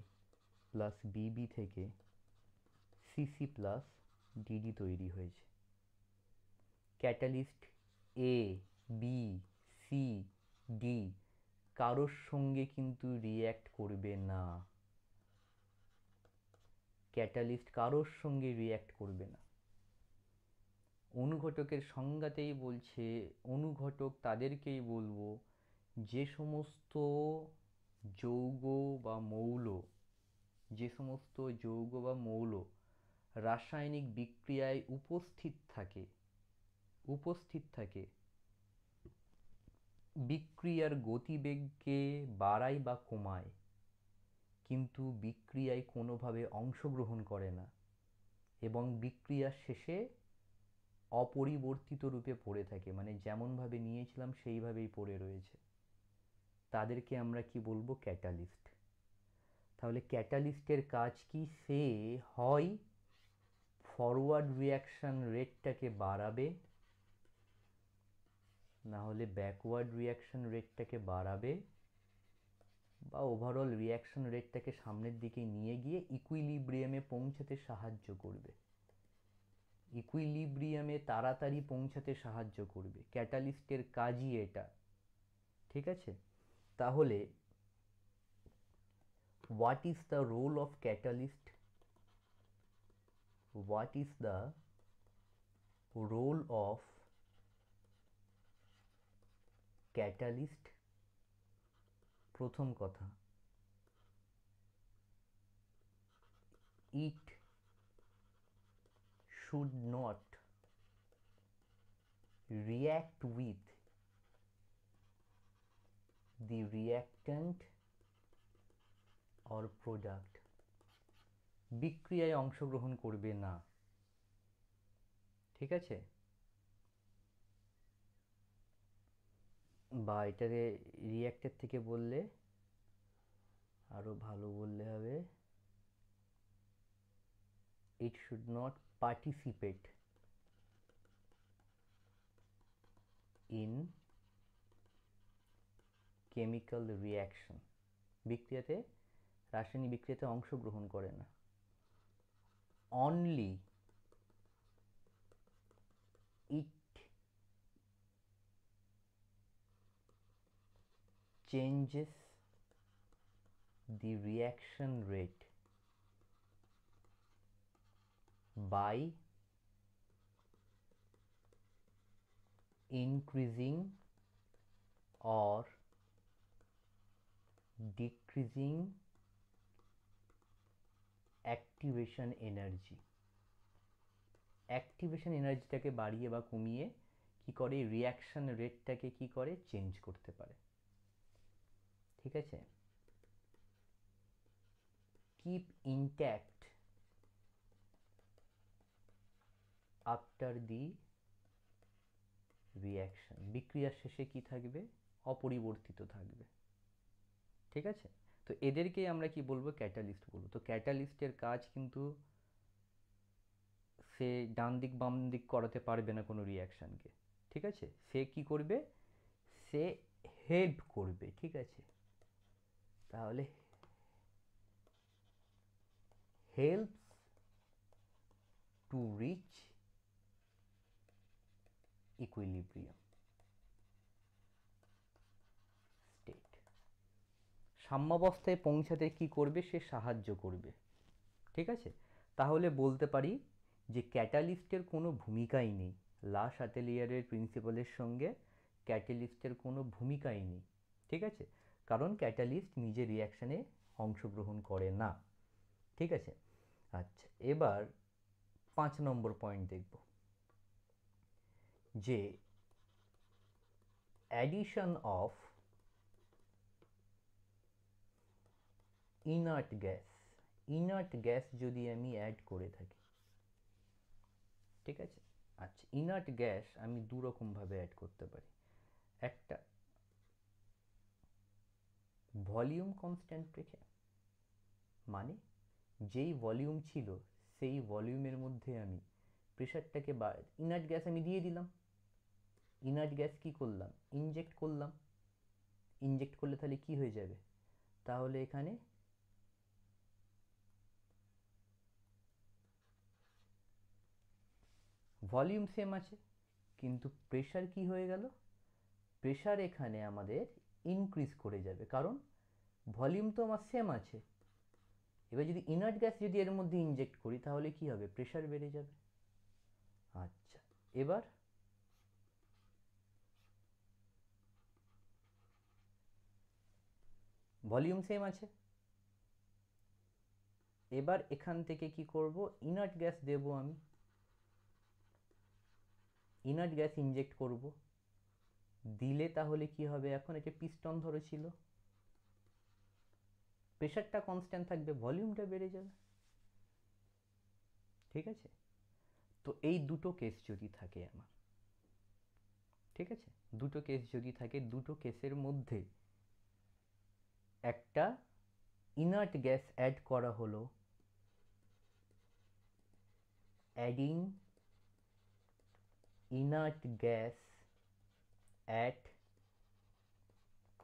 প্লাস BB থেকে CC প্লাস DD তৈরি হয়েছে। Catalyst A, B, C, D কারোর সঙ্গে কিন্তু রিয়্যাক্ট করবে না। ক্যাটালিস্ট কারোর সঙ্গে রিয়্যাক্ট করবে না। অনুঘটকের সংজ্ঞাতেই বলছে, অনুঘটক তাদেরকেই বলবো যে সমস্ত যৌগ বা মৌল, যে সমস্ত যৌগ বা মৌল রাসায়নিক বিক্রিয়ায় উপস্থিত থাকে, বিক্রিয়ার গতিবেগকে বাড়ায় বা কমায়, কিন্তু বিক্রিয়ায় কোনোভাবে অংশগ্রহণ করে না, এবং বিক্রিয়ার শেষে অপরিবর্তিত রূপে পড়ে থাকে, মানে যেমনভাবে নিয়েছিলাম সেইভাবেই পড়ে রয়েছে, তাদেরকে আমরা কি বলবো, ক্যাটালিস্ট। তাহলে ক্যাটালিস্টের কাজ কি, সে হয় ফরওয়ার্ড রিয়াকশন রেটটাকে বাড়াবে, না হলে ব্যাকওয়ার্ড রিয়াকশন রেটটাকে বাড়াবে, বা ওভারঅল রিয়াকশন রেটটাকে সামনের দিকে নিয়ে গিয়ে ইকুইলিব্রিয়ামে পৌঁছাতে সাহায্য করবে, ইকুইলিব্রিয়ামে তাড়াতাড়ি পৌঁছাতে সাহায্য করবে। ক্যাটালিস্টের কাজই এটা। ঠিক আছে? তাহলে what is the role of catalyst, what is the role of catalyst? প্রথম কথা, it should not react with the reactant or product, বিক্রিয়ায় অংশগ্রহণ করবে না। ঠিক আছে? বা এটাকে রিয়াক্টের থেকে বললে আরো ভালো বললে হবে, it should not participate in chemical reaction, বিক্রিয়াতে রাসায়নিক বিক্রিয়াতে অংশগ্রহণ করে না। only it changes the reaction rate by increasing or decreasing activation energy। Activation এনার্জিটাকে বাড়িয়ে বা কমিয়ে কি করে রিয়াকশন রেটটাকে কি করে চেঞ্জ করতে পারে। ঠিক আছে, keep intact after the reaction, বিক্রিয়ার শেষে কি থাকবে, অপরিবর্তিত থাকবে। ঠিক আছে, তো এদেরকেই আমরা কি বলবো, ক্যাটালিস্ট বলবো। তো ক্যাটালিস্টের কাজ কিন্তু সে ডান দিক বাম দিক করাতে পারবে না কোনো রিয়াকশানকে। ঠিক আছে, সে কি করবে, সে হেল্প করবে। ঠিক আছে, তাহলে helps to reach equilibrium state, সাম্যাবস্থায় পৌঁছাতে কি করবে, সে সাহায্য করবে। ঠিক আছে, তাহলে বলতে পারি যে ক্যাটালিস্টের কোনো ভূমিকাই নেই, লা শাতেলিয়ারের প্রিন্সিপালের সঙ্গে ক্যাটালিস্টের কোনো ভূমিকাই নেই। ঠিক আছে, কারণ ক্যাটালিস্ট নিজে রিয়াকশানে অংশগ্রহণ করে না। ঠিক আছে, আচ্ছা এবার 5 নম্বর পয়েন্ট দেখব, যে addition of inert gas, inert gas যদি আমি অ্যাড করে থাকি। ঠিক আছে, আচ্ছা ইনার্ট গ্যাস আমি দু রকমভাবে অ্যাড করতে পারি। একটা ভলিউম কনস্ট্যান্ট রেখে, মানে যেই ভলিউম ছিল সেই ভলিউমের মধ্যে আমি প্রেশারটাকে ইনার্ট গ্যাস আমি দিয়ে দিলাম। ইনার্ট গ্যাস কি করলাম, ইনজেক্ট করলাম। ইনজেক্ট করলে তাহলে কি হয়ে যাবে, তাহলে এখানে ভলিউম সেম আছে কিন্তু প্রেশার কি হয়ে গেল, প্রেশার এখানে আমাদের ইনক্রিজ করে যাবে, কারণ ভলিউম তো আমার সেম আছে। এবার যদি ইনার্ট গ্যাস যদি এর মধ্যে ইনজেক্ট করি তাহলে কি হবে, প্রেশার বেড়ে যাবে। আচ্ছা এবার ভলিউম সেম আছে, এবার এখান থেকে কি করব, ইনার্ট গ্যাস দেব আমি, ইনার্ট গ্যাস ইনজেক্ট করব, দিলে তাহলে কি হবে, এখন এটা পিস্টন ধরে ছিল, প্রেশারটা কনস্ট্যান্ট থাকবে, ভলিউমটা বেড়ে যাবে। ঠিক আছে, তো এই দুটো কেস যদি থাকে আমার, ঠিক আছে, দুটো কেস যদি থাকে, দুটো কেসের মধ্যে একটা ইনার্ট গ্যাস অ্যাড করা হলো, adding inert gas at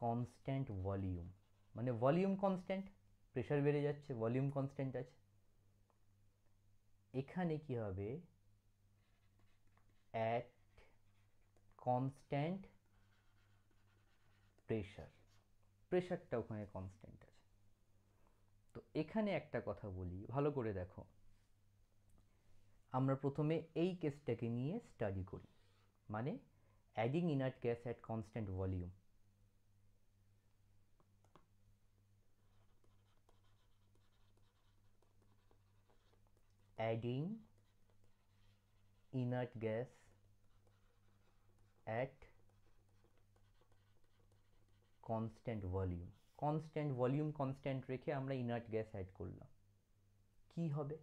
constant volume, মানে ভলিউম কনস্ট্যান্ট, প্রেশার বেড়ে যাচ্ছে, ভলিউম কনস্ট্যান্ট আছে। এখানে কি হবে, অ্যাট কনস্ট্যান্ট প্রেশার, প্রেশারটা ওখানে কনস্ট্যান্ট আছে। তো এখানে একটা কথা বলি, ভালো করে দেখো, আমরা প্রথমে এই কেসটাকে নিয়ে স্টাডি করি, মানে adding inert gas at constant volume. Adding inert gas at constant volume, constant volume constant রেখে আমরা inert gas add করলাম, কি হবে,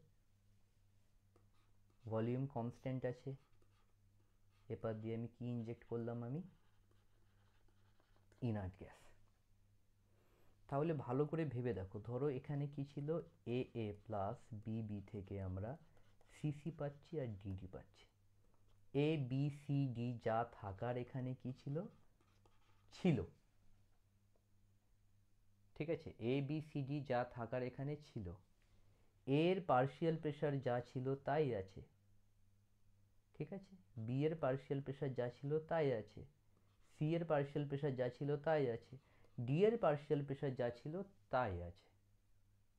ভলিউম কনস্ট্যান্ট আছে, এবার দিয়ে আমি কি ইনজেক্ট করলাম, আমি ইনার্ট গ্যাস। তাহলে ভালো করে ভেবে দেখো, ধরো এখানে কি ছিল, এ এ প্লাস বি বি থেকে আমরা সিসি পাচ্ছি আর ডিডি পাচ্ছি। এ বি সি ডি যা থাকার এখানে কি ছিল, ছিল, ঠিক আছে, এ বি সি ডি যা থাকার এখানে ছিল, এর পার্শিয়াল প্রেশার যা ছিল তাই আছে, ঠিক আছে, বি এর পার্শিয়াল প্রেশার যা ছিল তাই আছে, সি এর পার্শিয়াল প্রেশার যা ছিল তাই আছে, ডি এর পার্শিয়াল প্রেশার যা ছিল তাই আছে,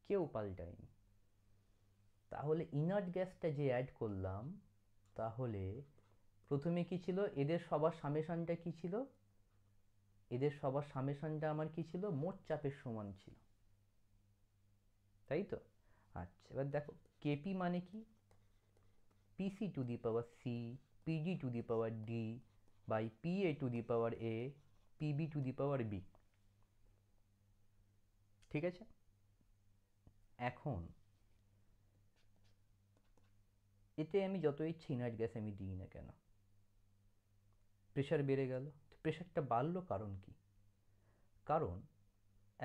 কেউ পাল্টায়নি। তাহলে ইনার্ট গ্যাসটা যে অ্যাড করলাম, তাহলে প্রথমে কি ছিল, এদের সবার সামেশনটা কি ছিল, এদের সবার সামেশনটা আমার কি ছিল, মোট চাপের সমান ছিল, তাই তো। আচ্ছা এবার দেখো কেপি মানে কি, PC to the power C PD to the power D by PA to the power A PB to the power B, ঠিক আছে। এখন এতে আমি যত ইচ্ছে ইনার্ট গ্যাস আমি দিই না কেন, প্রেশার বেড়ে গেল। প্রেশারটা বাড়লো কারণ কি, কারণ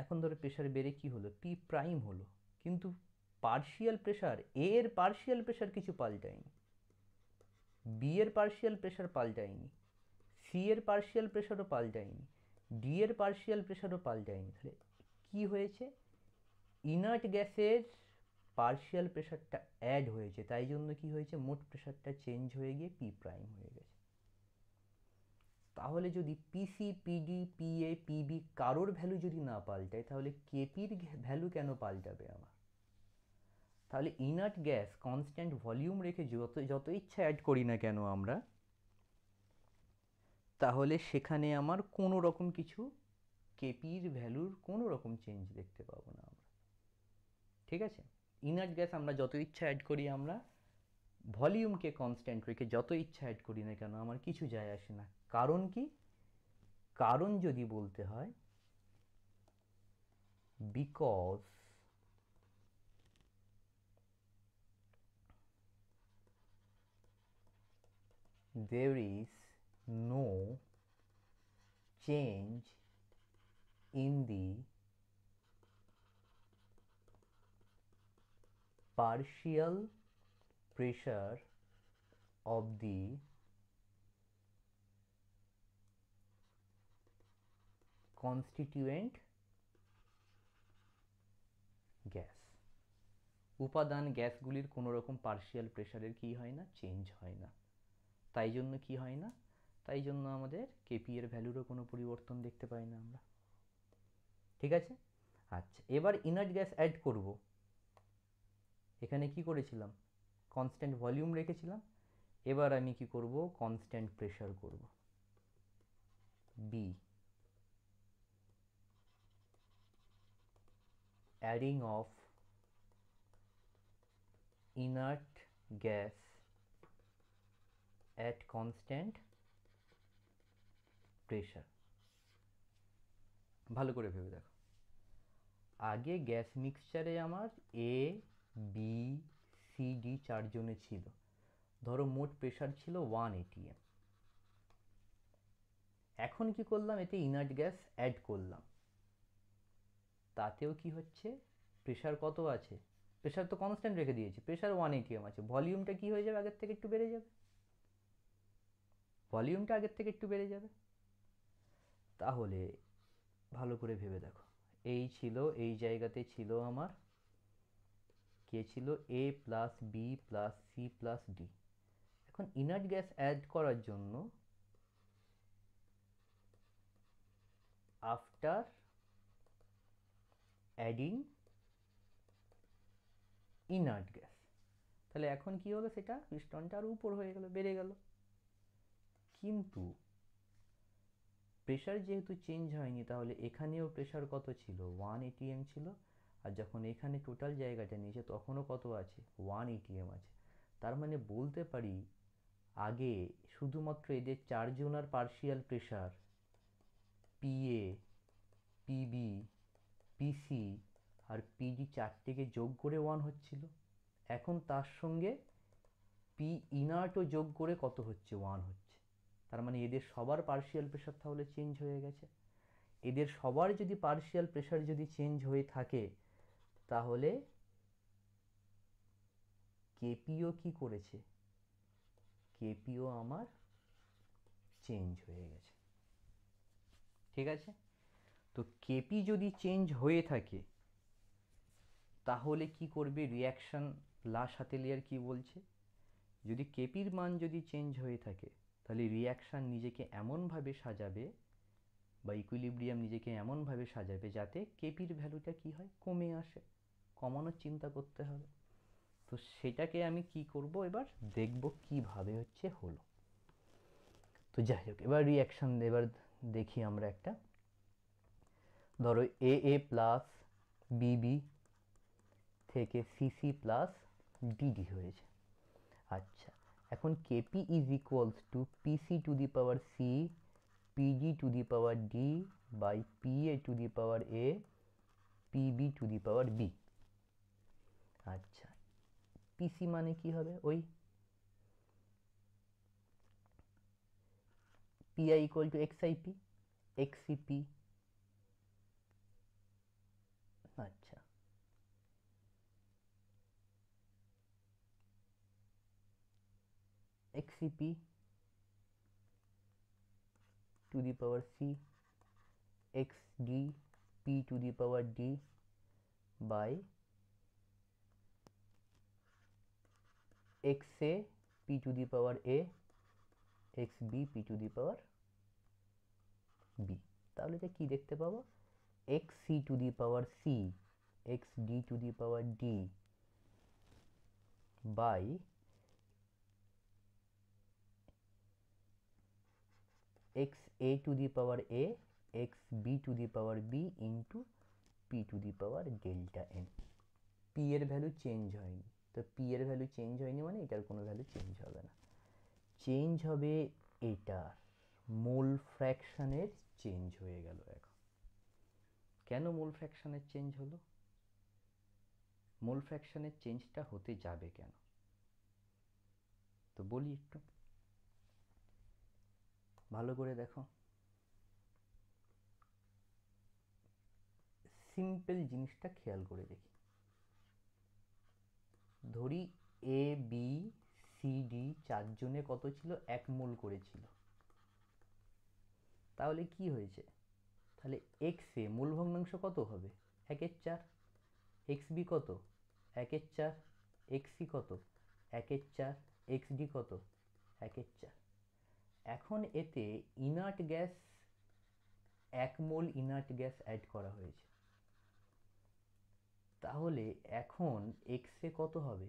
এখন ধরো প্রেশার বেড়ে কি হলো, পি প্রাইম হলো, কিন্তু পার্শিয়াল প্রেশার, এ এর পার্শিয়াল প্রেশার কিছু পাল্টায়নি, বি এর পার্শিয়াল প্রেশার পাল্টায়নি, সি এর পার্শিয়াল প্রেশারও পাল্টায়নি, ডি এর পার্শিয়াল প্রেশারও পাল্টায়নি। তাহলে কি হয়েছে, ইনার্ট গ্যাসের পার্শিয়াল প্রেশারটা অ্যাড হয়েছে, তাই জন্য কি হয়েছে, মোট প্রেশারটা চেঞ্জ হয়ে গিয়ে পি প্রাইম হয়ে গেছে। তাহলে যদি পিসি পিডি পিএ পিবি কারোর ভ্যালু যদি না পাল্টায়, তাহলে কেপির ভ্যালু কেন পাল্টাবে আমার। তাহলে ইনার্ট গ্যাস কনস্ট্যান্ট ভলিউম রেখে যত যত ইচ্ছা অ্যাড করি না কেন আমরা, তাহলে সেখানে আমার কোনো রকম কিছু কেপির ভ্যালুর কোনো রকম চেঞ্জ দেখতে পাবো না আমরা, ঠিক আছে। ইনার্ট গ্যাস আমরা যত ইচ্ছা অ্যাড করি, আমরা ভলিউমকে কনস্ট্যান্ট রেখে যত ইচ্ছা অ্যাড করি না কেন, আমার কিছু যায় আসে না। কারণ কি, কারণ যদি বলতে হয়, because there is no change in the partial pressure of the constituent gas. উপাদান গ্যাসগুলির কোনো রকম পার্শিয়াল প্রেশারের কি হয় না, চেঞ্জ হয় না, তাই জন্য কি হয় না, তাই জন্য আমাদের কেপি এর ভ্যালুরও কোনো পরিবর্তন দেখতে পাই না আমরা, ঠিক আছে। আচ্ছা এবার ইনার্ট গ্যাস অ্যাড করব, এখানে কি করেছিলাম, কনস্ট্যান্ট ভলিউম রেখেছিলাম, এবার আমি কি করব, কনস্ট্যান্ট প্রেশার করব, B adding of inert gas at constant pressure। ভালো করে ভেবে দেখো, আগে গ্যাস মিক্সচারে আমার এ বি সি ডি চারজনে ছিল, ধরো মোট প্রেশার ছিল 1 atm। এখন কি করলাম, এতে ইনার্ট গ্যাস অ্যাড করলাম, তাতেও কি হচ্ছে, প্রেশার কত আছে, প্রেশার তো কনস্ট্যান্ট রেখে দিয়েছি, প্রেশার 1 atm আছে, ভলিউমটা কি হয়ে যাবে, আগের থেকে একটু বেড়ে যাবে, ভলিউমটা আগের থেকে একটু বেড়ে যাবে। তাহলে ভালো করে ভেবে দেখো, এই ছিল, এই জায়গাতে ছিল আমার কে ছিল, A plus B plus C plus D. এখন ইনার্ট গ্যাস অ্যাড করার জন্য, আফটার অ্যাডিং ইনার্ট গ্যাস, তাহলে এখন কি হলো, সেটা পিস্টনটা আরো উপর হয়ে গেল, বেড়ে গেল, কিন্তু প্রেশার যেহেতু চেঞ্জ হয়নি, তাহলে এখানেও প্রেশার কত ছিল, 1 atm ছিল, আর যখন এখানে টোটাল জায়গাটা নিয়েছে তখনও কত আছে, 1 atm আছে। তার মানে বলতে পারি, আগে শুধুমাত্র এদের চারজনার পার্শিয়াল প্রেশার পিএ পিবি পিসি আর পিডি চারটেকে যোগ করে 1 হচ্ছিল, এখন তার সঙ্গে পি ইনার্টও যোগ করে কত হচ্ছে, 1 হচ্ছে। তার মানে এদের সবার পার্শিয়াল প্রেশার তাহলে চেঞ্জ হয়ে গেছে। এদের সবার যদি পার্শিয়াল প্রেশার যদি চেঞ্জ হয়ে থাকে, তাহলে কেপিও কি করেছে, কেপিও আমার চেঞ্জ হয়ে গেছে। ঠিক আছে, তো কেপি যদি চেঞ্জ হয়ে থাকে তাহলে কি করবে রিয়াকশন, লাস্ট হাতে লেয়ার কি বলছে, যদি কেপির মান যদি চেঞ্জ হয়ে থাকে তাহলে রিয়াকশন নিজেকে এমনভাবে সাজাবে বা ইকুইলিব্রিয়াম নিজেকে এমনভাবে সাজাবে যাতে কেপির ভ্যালুটা কি হয়, কমে আসে। কমানোর চিন্তা করতে হবে। তো সেটাকে আমি কি করব, এবার দেখব কিভাবে হচ্ছে হলো। তো যাই হোক, এবার রিয়াকশন এবার দেখি আমরা একটা, ধরো এ এ প্লাস বিবি থেকে সিসি প্লাস ডিডি হয়েছে। আচ্ছা, এখন KP is equals to PC to the power C PD to the power D by PA to the power A PB to the power B. আচ্ছা, পিসি মানে কি হবে, ওই PI equal to XIP, XIP. আচ্ছা, XIP to the power C XD P to the power D by XA P to the power A x B P to the power B. তাহলে এটা কি দেখতে পাবো, x c to the power c x d to the power D by x a to the power A x b to the power b into P to the power delta n. P এর value change হয়নি, তো P এর value change হয়নি মানে এটার কোনো value change হবে না। চেঞ্জ হবে এটার মোল ফ্র্যাকশনের চেঞ্জ হয়ে গেল। এখন কেন মোল ফ্র্যাকশনের চেঞ্জ হলো, মোল ফ্র্যাকশনের চেঞ্জটা হতে যাবে কেন, তো বলি একটু ভালো করে দেখো। সিম্পল জিনিসটা খেয়াল করে দেখি, ধরি এ বি সি ডি চারজনে কত ছিল, 1 মোল করেছিল। তাহলে কি হয়েছে, তাহলে এক্স এ মূল ভগ্নাংশ কত হবে, 1/4, এক্স বি কত 1/4, এক্স সি কত 1/4, এক্স ডি কত 1/4। এখন এতে ইনার্ট গ্যাস 1 মোল ইনার্ট গ্যাস অ্যাড করা হয়েছে, তাহলে এখন এক্স এ কত হবে,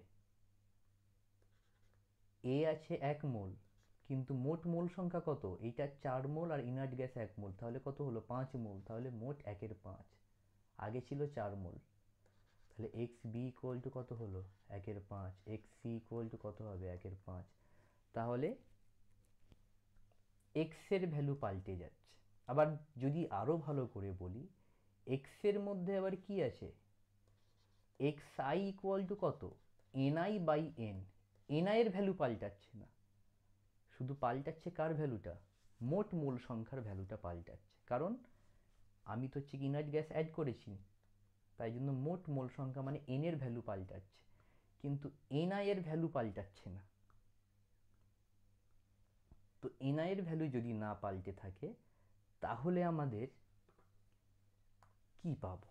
এ আছে 1 মোল কিন্তু মোট মোল সংখ্যা কত, এইটা 4 মোল আর ইনার্ট গ্যাস 1 মোল, তাহলে কত হলো 5 মোল, তাহলে মোট 1/5, আগে ছিল 4 মোল। তাহলে এক্স বি ইকুয়াল টু কত হলো 1/5, এক্স সি ইকুয়াল টু কত হবে 1/5। তাহলে এক্স এর ভ্যালু পাল্টে যাচ্ছে। আবার যদি আরো ভালো করে বলি, এক্স এর মধ্যে আবার কি আছে, এক্স আই ইকুয়াল টু কত এনআই বাই এন, এনআই এর ভ্যালু পাল্টাচ্ছে না, শুধু পাল্টাচ্ছে কার ভ্যালুটা, মোট মোল সংখ্যার ভ্যালুটা পাল্টাচ্ছে, কারণ আমি তো হচ্ছে ইনার্ট গ্যাস অ্যাড করেছি, তাই জন্য মোট মোল সংখ্যা মানে এন এর ভ্যালু পাল্টাচ্ছে, কিন্তু এনআই এর ভ্যালু পাল্টাচ্ছে না। তো এনআই এর ভ্যালু যদি না পাল্টে থাকে তাহলে আমাদের কি পাবো,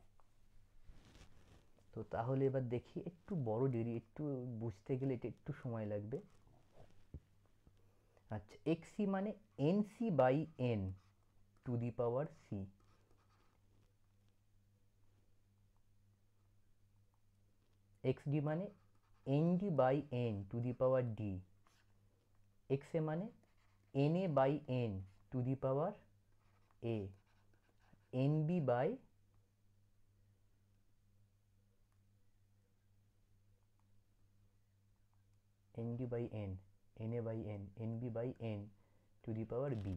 তো তাহলে এবার দেখি, একটু বড় দেরি, একটু বুঝতে গেলে এটা একটু সময় লাগবে। আচ্ছা, এক্সি মানে NC by N to the power C, XD মানে ND by N to the power D, XA মানে NA by N to the power A, NB by ND by N, NA by N, NB by N to the power B.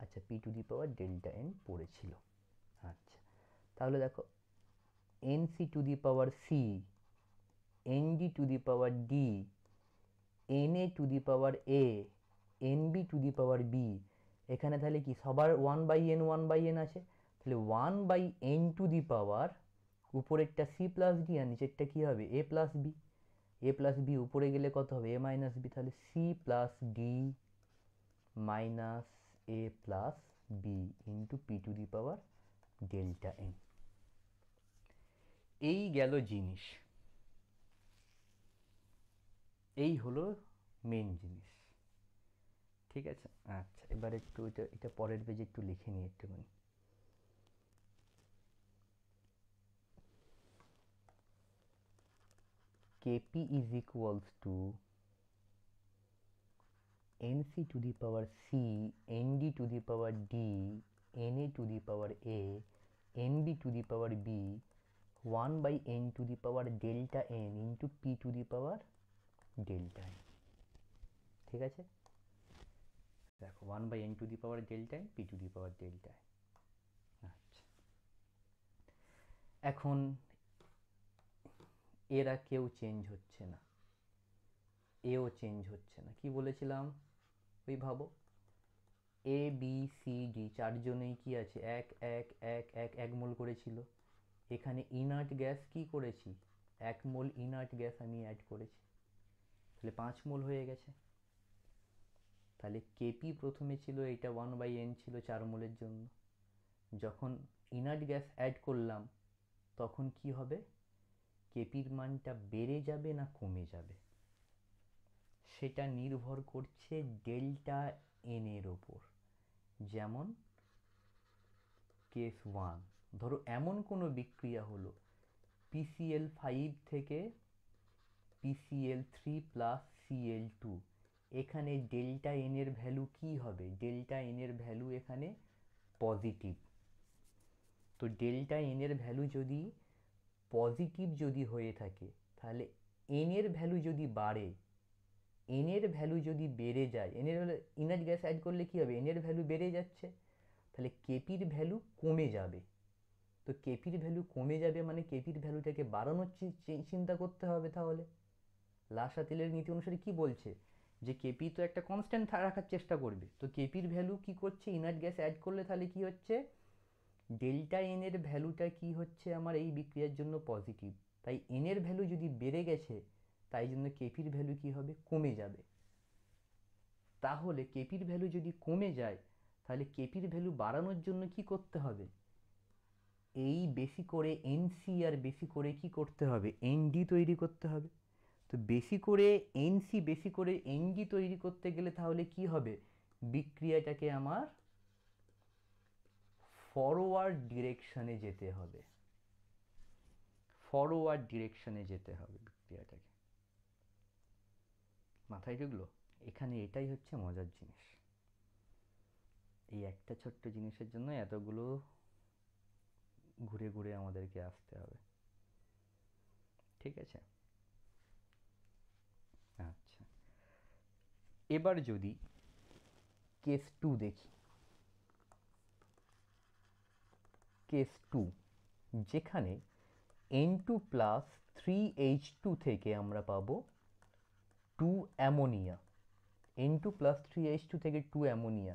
আচ্ছা, P to the power delta N পড়েছিল। আচ্ছা, তাহলে দেখো NC to the power C ND to the power D NA to the power A NB to the power b, এখানে তাহলে কি সবার 1/n আছে, তাহলে 1/n টু দি পাওয়ার উপরেরটা সি প্লাস ডি আর নিচেরটা কি হবে a plus b. A plus b উপরে গেলে কত হবে, এ মাইনাস বি, তাহলে c plus d minus a plus b into P to the power delta n. এই গেল জিনিস, এই হলো মেন জিনিস। ঠিক আছে, আচ্ছা এবার একটু এটা পরের পেজে একটু লিখে নিই একটুখানি। Kp is equals to nc to the power c, nd to the power d, na to the power a, nb to the power b, 1 by n to the power delta n into p to the power delta n। ঠিক আছে, দেখো 1 by n to the power delta n, p to the power delta n। আচ্ছা, এখন এরা কেউ change হচ্ছে না, এও চেঞ্জ হচ্ছে না। কি বলেছিলাম ওই ভাবো, এ বি সি ডি চারজনেই কি আছে, এক এক এক এক এক মোল করেছিল। এখানে ইনার্ট গ্যাস কি করেছি, 1 মোল ইনার্ট গ্যাস আমি অ্যাড করেছি, তাহলে 5 মোল হয়ে গেছে। তাহলে কেপি প্রথমে ছিল এটা 1/n ছিল 4 মোলের জন্য, যখন ইনার্ট গ্যাস অ্যাড করলাম তখন কি হবে, কেপির মানটা বেড়ে যাবে না কমে যাবে, সেটা নির্ভর করছে ডেল্টা এন এর ওপর। যেমন কেস 1, ধরো এমন কোনো বিক্রিয়া হলো PCl5 থেকে PCl3 প্লাস Cl2, এখানে ডেল্টা এন এর ভ্যালু কি হবে, ডেল্টা এন এর ভ্যালু এখানে পজিটিভ। তো ডেল্টা এন এর ভ্যালু যদি পজিটিভ যদি হয়ে থাকে, তাহলে এন এর ভ্যালু যদি বাড়ে, এন এর ভ্যালু যদি বেড়ে যায়, এন এর ভ্যালু ইনার্ট গ্যাস অ্যাড করলে কি হবে, এন এর ভ্যালু বেড়ে যাচ্ছে, তাহলে কেপির ভ্যালু কমে যাবে। তো কেপির ভ্যালু কমে যাবে মানে কেপির ভ্যালুটাকে বাড়ানোর চিন্তা করতে হবে। তাহলে লাসা তেলের নীতি অনুসারে কি বলছে, যে কেপি তো একটা কনস্ট্যান্ট রাখার চেষ্টা করবে, তো কেপির ভ্যালু কি করছে, ইনার্ট গ্যাস অ্যাড করলে তাহলে কি হচ্ছে, ডেল্টা এন এর ভ্যালুটা কি হচ্ছে আমার এই বিক্রিয়ার জন্য পজিটিভ, তাই এন এর ভ্যালু যদি বেড়ে গেছে তাই জন্য কেপির ভ্যালু কি হবে, কমে যাবে। তাহলে কেপির ভ্যালু যদি কমে যায়, তাহলে কেপির ভ্যালু বাড়ানোর জন্য কি করতে হবে, এই বেশি করে এনসি আর বেশি করে কি করতে হবে, এনডি তৈরি করতে হবে। তো বেশি করে এনসি বেশি করে এনডি তৈরি করতে গেলে তাহলে কি হবে, বিক্রিয়াটাকে আমার ফরওয়ার্ড ডিরেকশনে যেতে হবে, ফরওয়ার্ড ডিরেকশনে যেতে হবে বিক্রিয়াটাকে। মাথায় ঢুকলো? এখানে এটাই হচ্ছে মজার জিনিস, এই একটা ছোট্ট জিনিসের জন্য এতগুলো ঘুরে ঘুরে আমাদেরকে আসতে হবে। ঠিক আছে, আচ্ছা এবার যদি কেস 2 দেখি, কেস 2 যেখানে N2 প্লাস 3H2 থেকে আমরা পাবো 2 অ্যামোনিয়া, N2 প্লাস 3H2 থেকে 2 অ্যামোনিয়া,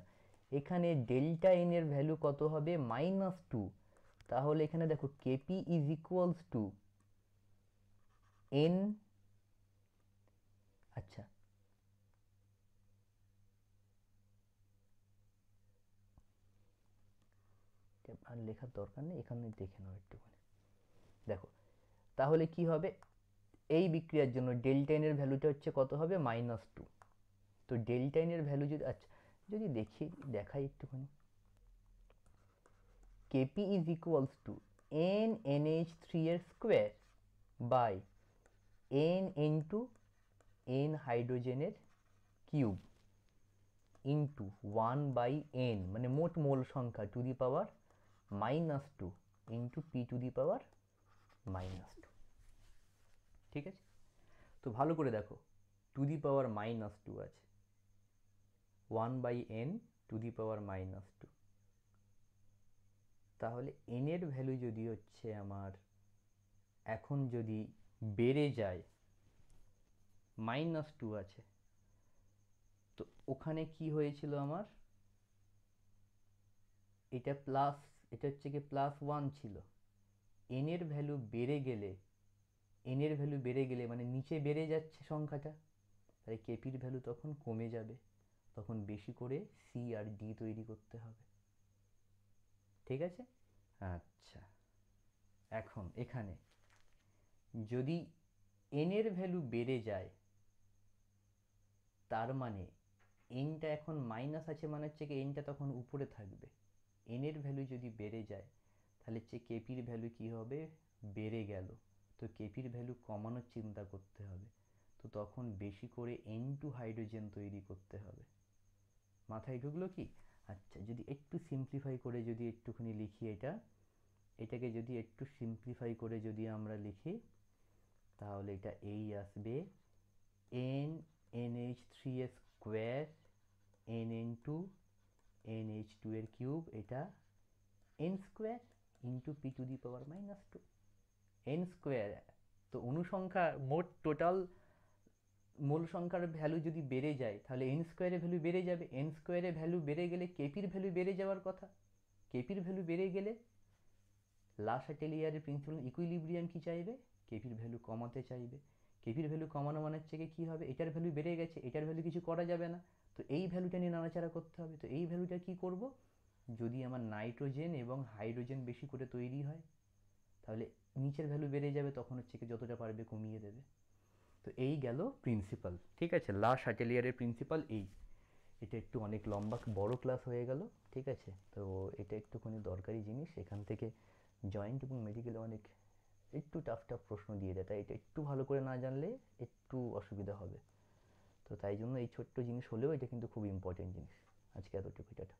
এখানে ডেল্টা এন এর ভ্যালু কত হবে, -2। তাহলে এখানে দেখো KP is equals to N, আচ্ছা আর লেখার দরকার নেই, এখানে দেখে নাও একটুখানি। দেখো তাহলে কি হবে, এই বিক্রিয়ার জন্য ডেল্টা এন এর ভ্যালুটা হচ্ছে কত হবে, -2। তো ডেল্টা এন এর ভ্যালু যদি, আচ্ছা যদি দেখাই একটুখানি, KP is equals to N NH3 এর square by N into N হাইড্রোজেনের কিউব ইন্টু 1/n, মানে মোট মোল সংখ্যা to the power -2 into P to the power -2। ঠিক আছে, তো ভালো করে দেখো, টু দি পাওয়ার -2 আছে, 1/n টু দি পাওয়ার -2, তাহলে n এর ভ্যালু যদি হচ্ছে আমার এখন যদি বেড়ে যায়, -2 আছে, তো ওখানে কি হয়েছিল আমার, এটা প্লাস, এটা হচ্ছে কি +1 ছিল, n এর ভ্যালু বেড়ে গেলে এন এর ভ্যালু বেড়ে গেলে মানে নিচে বেড়ে যাচ্ছে সংখ্যাটা, তাহলে কেপির ভ্যালু তখন কমে যাবে, তখন বেশি করে সি আর ডি তৈরি করতে হবে। ঠিক আছে? আচ্ছা, এখন এখানে যদি এন এর ভ্যালু বেড়ে যায়, তার মানে এনটা এখন মাইনাস আছে, মানে হচ্ছে কি এনটা তখন উপরে থাকবে। এন এর ভ্যালু যদি বেড়ে যায়, তাহলে হচ্ছে কেপির ভ্যালু কি হবে, বেড়ে গেল, তো কেপির ভ্যালু কমানোর চিন্তা করতে হবে, তো তখন বেশি করে এন টু হাইড্রোজেন তৈরি করতে হবে। মাথায় ঢুকলো কি? আচ্ছা, যদি একটু সিম্পলিফাই করে যদি একটুখানি লিখি, এটাকে যদি একটু সিম্পলিফাই করে যদি আমরা লিখি, তাহলে এটা এই আসবে এন এনএইচ থ্রি এর square n n two NH two এর কিউব, এটা n square into P to the power minus two n square. তো অনুসংখ্যা মোট টোটাল মূল সংখ্যার ভ্যালু যদি বেড়ে যায়, তাহলে এন স্কোয়ারের ভ্যালু বেড়ে যাবে, এন স্কোয়ারের ভ্যালু বেড়ে গেলে কেপির ভ্যালু বেড়ে যাওয়ার কথা, কেপির ভ্যালু বেড়ে গেলে লা শাটেলিয়ারের প্রিন্সিপাল ইকুইলিব্রিয়াম কি চাইবে, কেপির ভ্যালু কমাতে চাইবে। কেপির ভ্যালু কমানো মানে হচ্ছে কি হবে, এটার ভ্যালু বেড়ে গেছে, এটার ভ্যালু কিছু করা যাবে না, তো এই ভ্যালুটা নিয়ে নাড়াচাড়া করতে হবে। তো এই ভ্যালুটা কি করব, যদি আমার নাইট্রোজেন এবং হাইড্রোজেন বেশি করে তৈরি হয়, তাহলে নিচের ভ্যালু বেড়ে যাবে, তখন হচ্ছে কি যতটা পারবে কমিয়ে দেবে। তো এই গেল প্রিন্সিপাল। ঠিক আছে, লা শাটেলিয়ারের প্রিন্সিপাল এই। এটা একটু অনেক লম্বা বড় ক্লাস হয়ে গেল। ঠিক আছে, তো এটা একটুখানি দরকারি জিনিস, এখান থেকে জয়েন্ট এবং মেডিকেলে অনেক একটু টাফ টাফ প্রশ্ন দিয়ে দেয়, তাই এটা একটু ভালো করে না জানলে একটু অসুবিধা হবে। তো তাই জন্য এই ছোট্ট জিনিস হলেও এটা কিন্তু খুব ইম্পর্টেন্ট জিনিস। আজকে এতটুকু, টাটা।